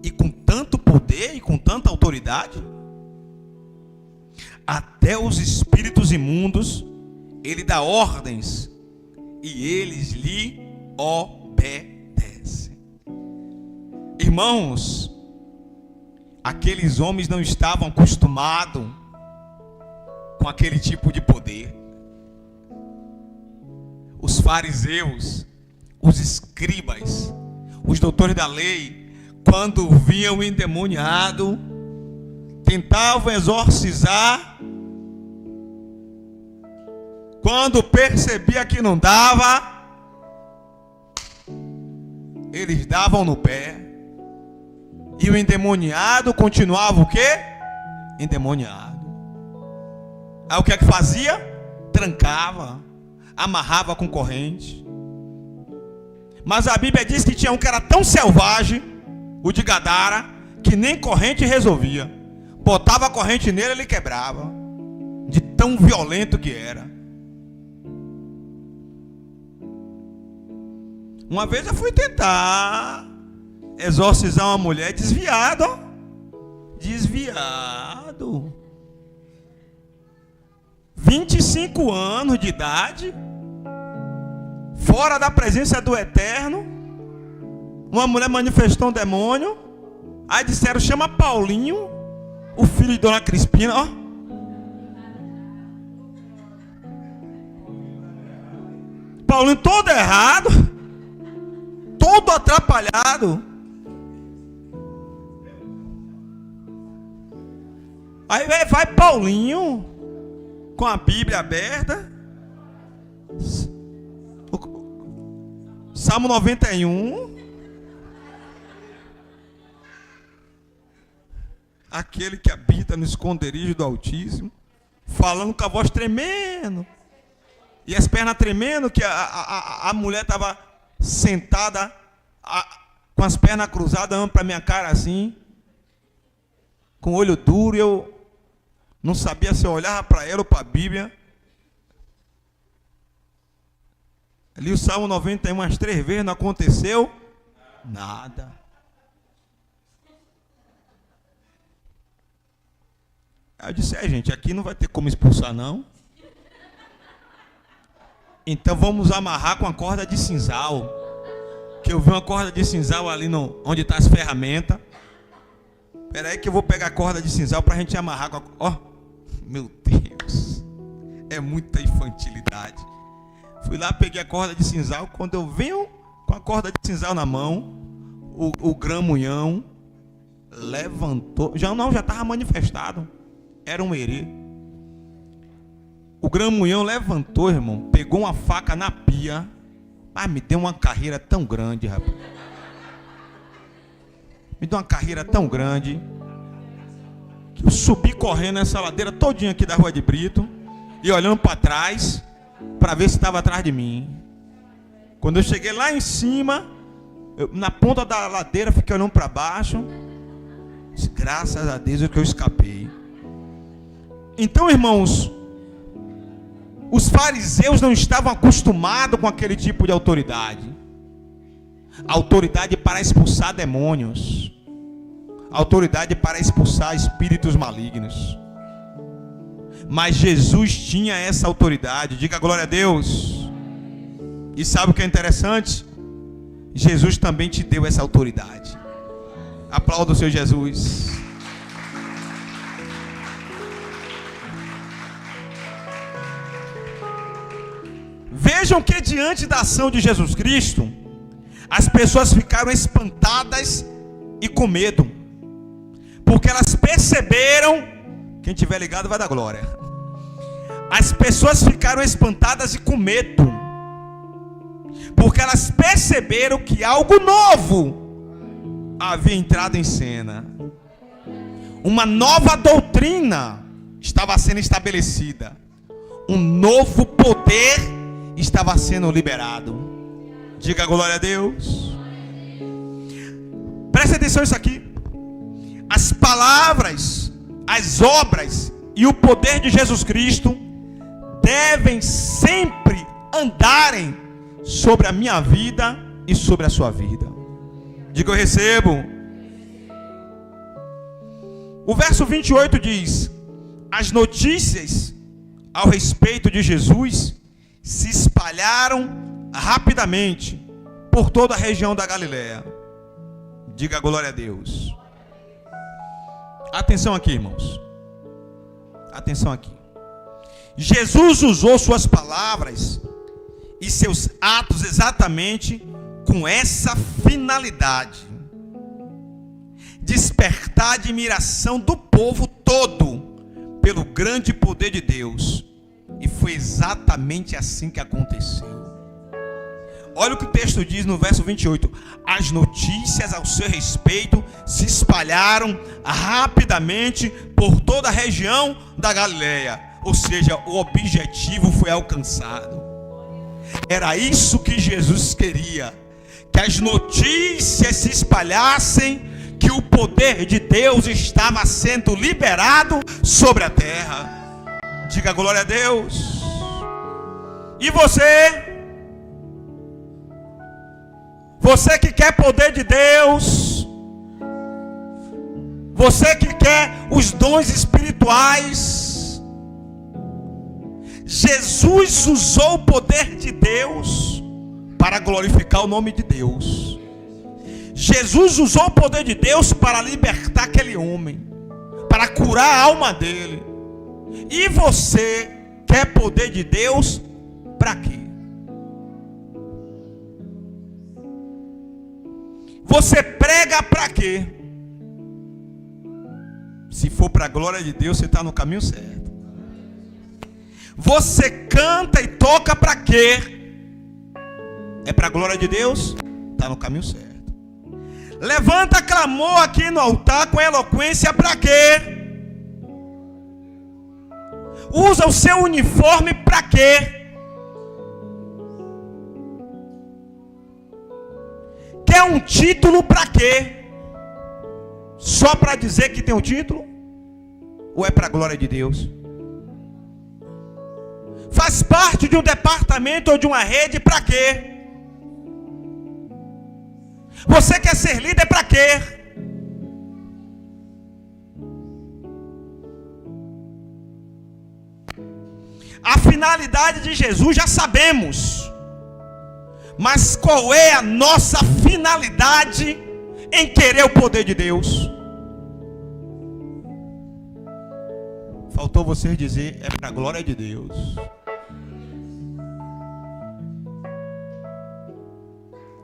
Speaker 1: E com tanto poder e com tanta autoridade? Até os espíritos imundos ele dá ordens e eles lhe obedecem. Irmãos, aqueles homens não estavam acostumados com aquele tipo de poder. Os fariseus, os escribas, os doutores da lei, quando viam o endemoniado, tentavam exorcizar. Quando percebia que não dava, eles davam no pé. E o endemoniado continuava o quê? Endemoniado. Aí o que é que fazia? Trancava, amarrava com corrente. Mas a Bíblia diz que tinha um cara tão selvagem, o de Gadara, que nem corrente resolvia. Botava a corrente nele, ele quebrava. De tão violento que era. Uma vez eu fui tentar exorcizar uma mulher desviada, ó. Desviado. 25 anos de idade, fora da presença do Eterno. Uma mulher manifestou um demônio. Aí disseram: chama Paulinho, o filho de Dona Crispina, ó. Paulinho todo errado, todo atrapalhado. Aí vai Paulinho com a Bíblia aberta. Salmo 91. Aquele que habita no esconderijo do Altíssimo, falando com a voz tremendo. E as pernas tremendo, que a mulher estava sentada, com as pernas cruzadas, olhando para minha cara assim, com o olho duro, e eu não sabia se eu olhava para ela ou para a Bíblia. Ali o Salmo 91 umas 3 vezes, não aconteceu nada. Aí eu disse, gente, aqui não vai ter como expulsar não. Então vamos amarrar com a corda de sisal. Que eu vi uma corda de sisal ali onde está as ferramentas. Espera aí que eu vou pegar a corda de sisal para a gente amarrar com a... Ó, meu Deus. É muita infantilidade. Fui lá, peguei a corda de sisal. Quando eu venho com a corda de sisal na mão, o gramunhão levantou. Já estava manifestado. Era um herê. O gramunhão levantou, irmão, pegou uma faca na pia, mas me deu uma carreira tão grande, rapaz. Me deu uma carreira tão grande que eu subi correndo nessa ladeira todinha aqui da Rua de Brito e olhando para trás para ver se estava atrás de mim. Quando eu cheguei lá em cima, na ponta da ladeira, fiquei olhando para baixo. Graças a Deus que eu escapei. Então, irmãos, os fariseus não estavam acostumados com aquele tipo de autoridade. Autoridade para expulsar demônios. Autoridade para expulsar espíritos malignos. Mas Jesus tinha essa autoridade. Diga glória a Deus. E sabe o que é interessante? Jesus também te deu essa autoridade. Aplauda o Senhor Jesus. Vejam que diante da ação de Jesus Cristo, as pessoas ficaram espantadas e com medo, porque elas perceberam, quem tiver ligado vai dar glória. As pessoas ficaram espantadas e com medo, porque elas perceberam que algo novo havia entrado em cena. Uma nova doutrina estava sendo estabelecida. Um novo poder estava sendo liberado. Diga glória a Deus. Preste atenção nisso aqui. As palavras, as obras e o poder de Jesus Cristo devem sempre andarem sobre a minha vida e sobre a sua vida. Diga eu recebo. O verso 28 diz: as notícias ao respeito de Jesus se espalharam rapidamente por toda a região da Galileia. Diga glória a Deus. Atenção aqui, irmãos. Atenção aqui. Jesus usou suas palavras e seus atos exatamente com essa finalidade: despertar a admiração do povo todo pelo grande poder de Deus. E foi exatamente assim que aconteceu. Olha o que o texto diz no verso 28. As notícias ao seu respeito se espalharam rapidamente por toda a região da Galileia. Ou seja, o objetivo foi alcançado. Era isso que Jesus queria. Que as notícias se espalhassem, que o poder de Deus estava sendo liberado sobre a terra. Diga glória a Deus. E você? Você que quer poder de Deus, você que quer os dons espirituais, Jesus usou o poder de Deus para glorificar o nome de Deus. Jesus usou o poder de Deus para libertar aquele homem, para curar a alma dele. E você quer poder de Deus para quê? Você prega para quê? Se for para a glória de Deus, você está no caminho certo. Você canta e toca para quê? É para a glória de Deus? Está no caminho certo. Levanta clamor aqui no altar com eloquência para quê? Usa o seu uniforme para quê? Quer um título para quê? Só para dizer que tem um título? Ou é para a glória de Deus? Faz parte de um departamento ou de uma rede para quê? Você quer ser líder para quê? A finalidade de Jesus já sabemos. Mas qual é a nossa finalidade em querer o poder de Deus? Faltou você dizer, é para a glória de Deus.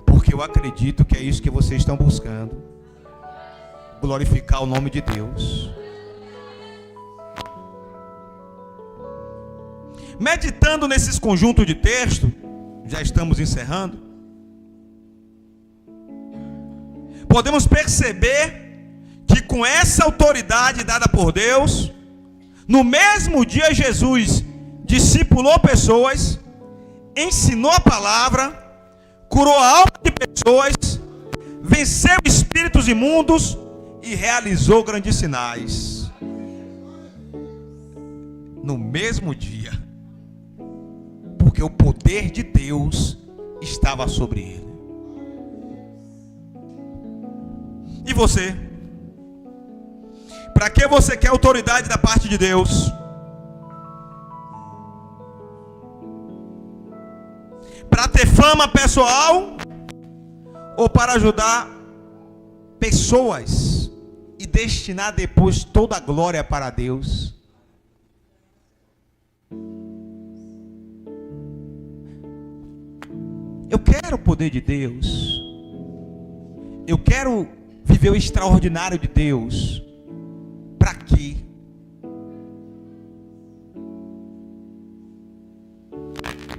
Speaker 1: Porque eu acredito que é isso que vocês estão buscando. Glorificar o nome de Deus. Meditando nesses conjuntos de texto, já estamos encerrando, podemos perceber que com essa autoridade dada por Deus, no mesmo dia Jesus discipulou pessoas, ensinou a palavra, curou a alma de pessoas, venceu espíritos imundos e realizou grandes sinais. No mesmo dia. Porque o poder de Deus estava sobre ele. E você? Para que você quer autoridade da parte de Deus? Para ter fama pessoal? Ou para ajudar pessoas e destinar depois toda a glória para Deus? Eu quero o poder de Deus. Eu quero viver o extraordinário de Deus. Para quê?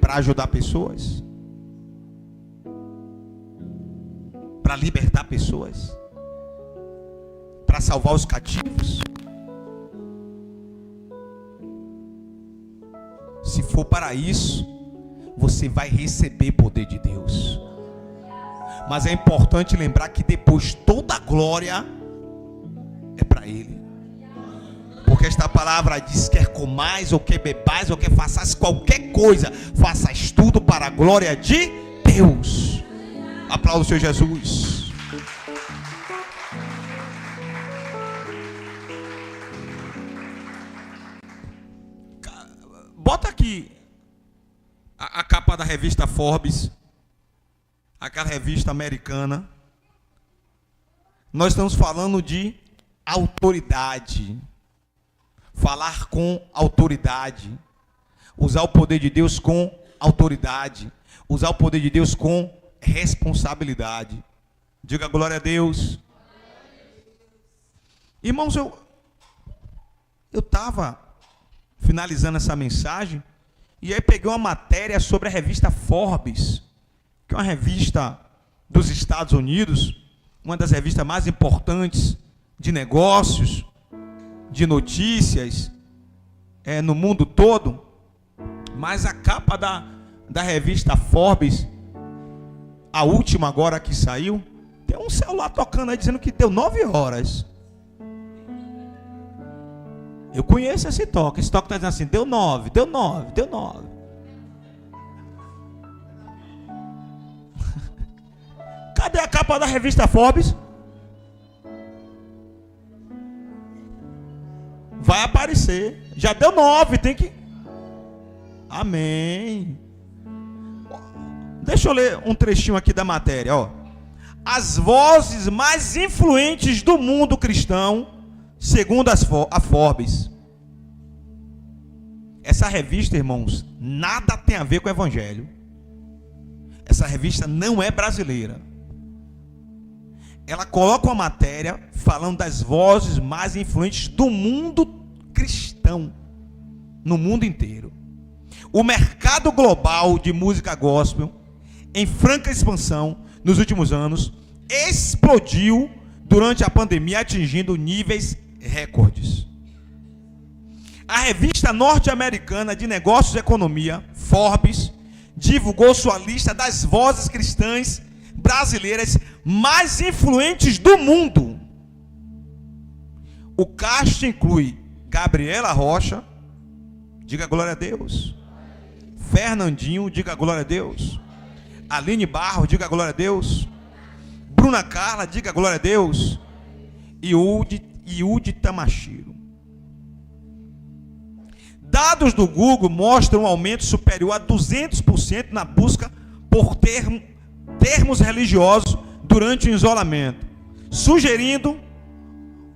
Speaker 1: Para ajudar pessoas? Para libertar pessoas? Para salvar os cativos? Se for para isso, você vai receber poder de Deus. Mas é importante lembrar que depois toda a glória é para Ele. Porque esta palavra diz: quer comais, ou quer bebais, ou quer faças qualquer coisa, faças tudo para a glória de Deus. Aplauda o Senhor Jesus. Bota aqui a capa da revista Forbes, aquela revista americana. Nós estamos falando de autoridade. Falar com autoridade. Usar o poder de Deus com autoridade. Usar o poder de Deus com responsabilidade. Diga glória a Deus. Irmãos, eu estava finalizando essa mensagem, e aí peguei uma matéria sobre a revista Forbes, que é uma revista dos Estados Unidos, uma das revistas mais importantes de negócios, de notícias, no mundo todo. Mas a capa da revista Forbes, a última agora que saiu, tem um celular tocando aí dizendo que deu 9 horas. Eu conheço esse toque está dizendo assim: deu 9, deu 9, deu 9. Cadê a capa da revista Forbes? Vai aparecer. Já deu 9, tem que... Amém. Deixa eu ler um trechinho aqui da matéria, ó. As vozes mais influentes do mundo cristão, segundo a Forbes. Essa revista, irmãos, nada tem a ver com o evangelho. Essa revista não é brasileira. Ela coloca uma matéria falando das vozes mais influentes do mundo cristão, no mundo inteiro. O mercado global de música gospel em franca expansão nos últimos anos, explodiu durante a pandemia, atingindo níveis recordes. A revista norte-americana de negócios e economia, Forbes, divulgou sua lista das vozes cristãs brasileiras mais influentes do mundo. O cast inclui Gabriela Rocha, diga glória a Deus. Fernandinho, diga glória a Deus. Aline Barros, diga glória a Deus. Bruna Carla, diga glória a Deus. E Yudi Tamashiro. Dados do Google mostram um aumento superior a 200% na busca por termos religiosos durante o isolamento, sugerindo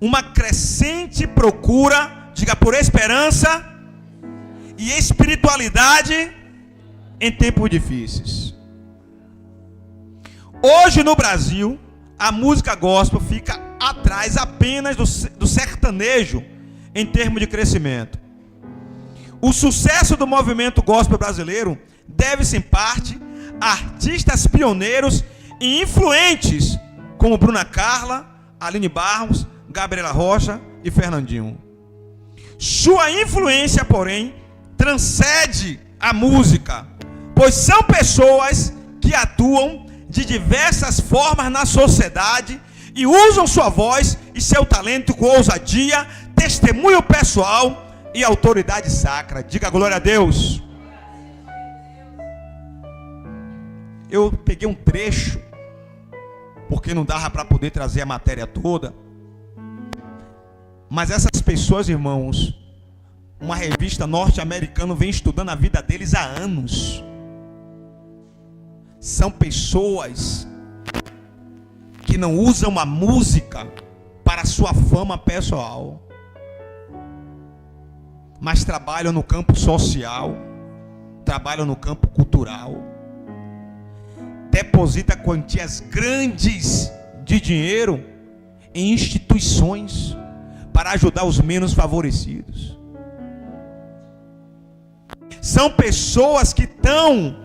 Speaker 1: uma crescente procura, diga, por esperança e espiritualidade em tempos difíceis. Hoje no Brasil, a música gospel fica atrás apenas do sertanejo em termos de crescimento. O sucesso do movimento gospel brasileiro deve-se em parte a artistas pioneiros e influentes como Bruna Carla, Aline Barros, Gabriela Rocha e Fernandinho. Sua influência, porém, transcende a música, pois são pessoas que atuam de diversas formas na sociedade e usam sua voz e seu talento com ousadia, testemunho pessoal e autoridade sacra. Diga glória a Deus. Eu peguei um trecho, porque não dava para poder trazer a matéria toda. Mas essas pessoas, irmãos, uma revista norte-americana vem estudando a vida deles há anos. São pessoas que não usam a música para sua fama pessoal, mas trabalham no campo social, trabalham no campo cultural, deposita quantias grandes de dinheiro em instituições para ajudar os menos favorecidos. São pessoas que estão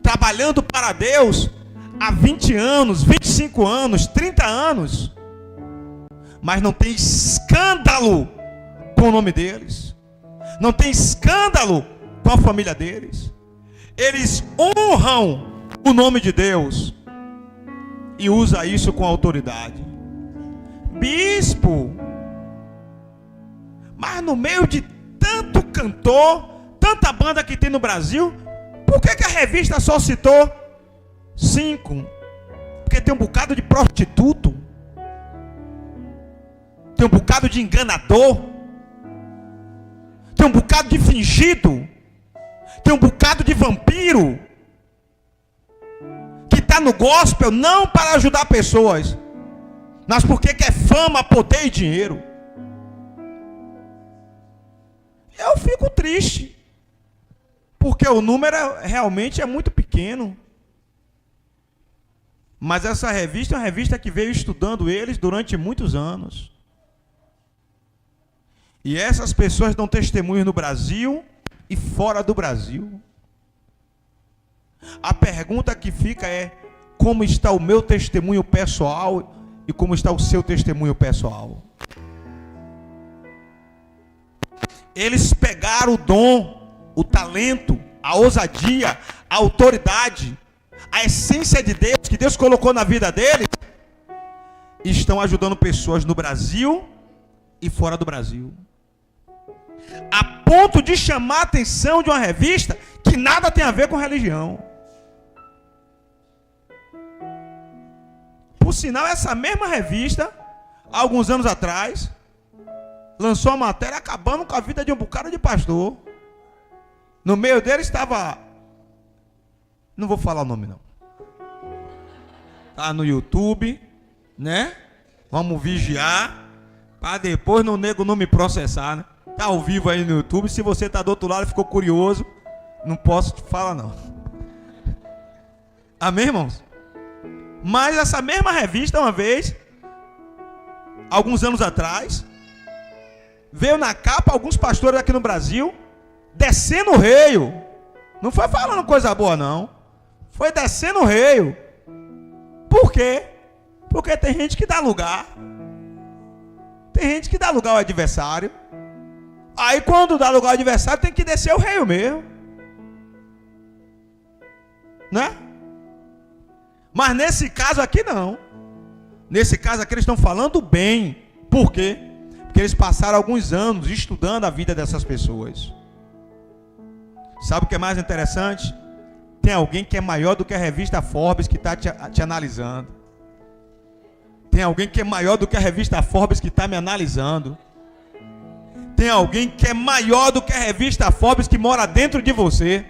Speaker 1: trabalhando para Deus há 20 anos, 25 anos, 30 anos, mas não tem escândalo com o nome deles, não tem escândalo com a família deles. Eles honram o nome de Deus e usa isso com autoridade. Bispo, mas no meio de tanto cantor, tanta banda que tem no Brasil, por que a revista só citou 5? Porque tem um bocado de prostituto, tem um bocado de enganador, tem um bocado de fingido, tem um bocado de vampiro que está no gospel não para ajudar pessoas, mas porque quer fama, poder e dinheiro. Eu fico triste, porque o número realmente é muito pequeno. Mas essa revista é uma revista que veio estudando eles durante muitos anos. E essas pessoas dão testemunho no Brasil e fora do Brasil. A pergunta que fica é: como está o meu testemunho pessoal e como está o seu testemunho pessoal? Eles pegaram o dom, o talento, a ousadia, a autoridade, a essência de Deus, que Deus colocou na vida deles, e estão ajudando pessoas no Brasil e fora do Brasil, a ponto de chamar a atenção de uma revista que nada tem a ver com religião. Por sinal, essa mesma revista, há alguns anos atrás, lançou uma matéria acabando com a vida de um bocado de pastor. No meio dele estava, não vou falar o nome não, tá no YouTube, né? Vamos vigiar para depois o nego não me processar, né? Tá ao vivo aí no YouTube. Se você tá do outro lado e ficou curioso, não posso te falar não. Amém, irmãos? Mas essa mesma revista, uma vez, alguns anos atrás, veio na capa alguns pastores aqui no Brasil descendo o reio. Não foi falando coisa boa não,
Speaker 2: Foi descendo o reio. Por quê? Porque tem gente que dá lugar. Tem gente que dá lugar ao adversário. Aí quando dá lugar ao adversário, tem que descer o reio mesmo. Né? Mas nesse caso aqui não. Nesse caso aqui eles estão falando bem. Por quê? Porque eles passaram alguns anos estudando a vida dessas pessoas. Sabe o que é mais interessante? Tem alguém que é maior do que a revista Forbes que está te analisando. Tem alguém que é maior do que a revista Forbes que está me analisando. Tem alguém que é maior do que a revista Forbes que mora dentro de você.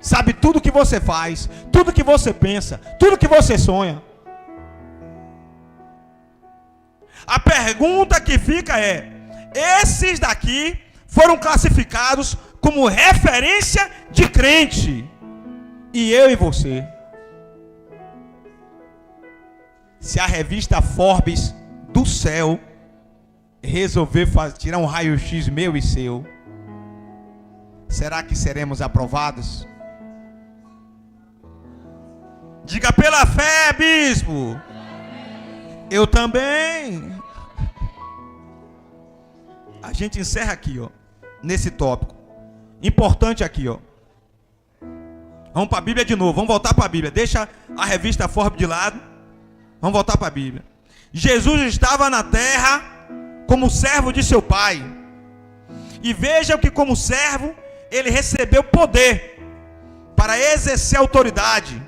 Speaker 2: Sabe tudo que você faz, tudo que você pensa, tudo que você sonha. A pergunta que fica é: esses daqui foram classificados como referência de crente. E eu e você? Se a revista Forbes do céu resolver tirar um raio-x meu e seu, será que seremos aprovados? Diga: pela fé, bispo. Eu também. A gente encerra aqui, ó, nesse tópico. Importante aqui, ó. Vamos para a Bíblia de novo. Vamos voltar para a Bíblia. Deixa a revista Forbes de lado. Vamos voltar para a Bíblia. Jesus estava na terra como servo de seu pai. E vejam que como servo, ele recebeu poder para exercer autoridade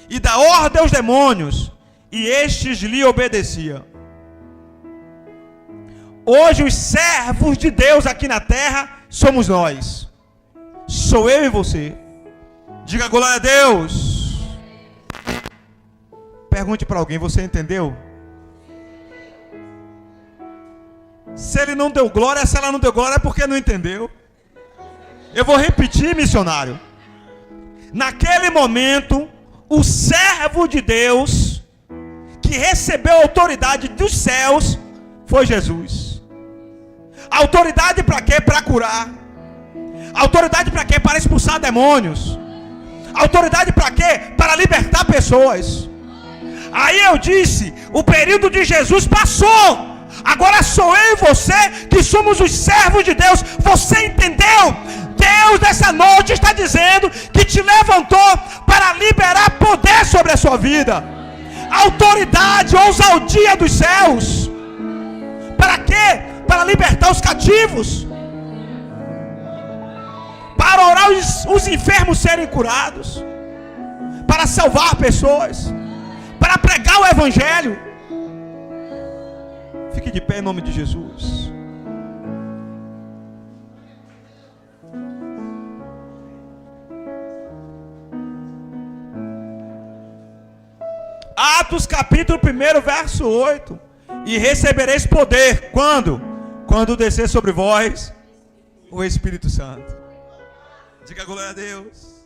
Speaker 2: e dar ordem aos demônios, e estes lhe obedeciam. Hoje os servos de Deus aqui na terra somos nós. Sou eu e você. Diga glória a Deus. Pergunte para alguém: você entendeu? Se ele não deu glória, se ela não deu glória, é porque não entendeu. Eu vou repetir, missionário. Naquele momento, o servo de Deus, que recebeu a autoridade dos céus, foi Jesus. Autoridade para quê? Para curar. Autoridade para quê? Para expulsar demônios. Autoridade para quê? Para libertar pessoas. Aí eu disse: o período de Jesus passou. Agora sou eu e você que somos os servos de Deus. Você entendeu? Deus nessa noite está dizendo que te levantou para liberar poder sobre a sua vida. Autoridade, ousadia dos céus. Para quê? Para libertar os cativos. Para orar os enfermos serem curados. Para salvar pessoas. Para pregar o evangelho. Fique de pé em nome de Jesus. Atos capítulo 1, verso 8. E recebereis poder. Quando? Quando descer sobre vós o Espírito Santo. Diga glória a Deus.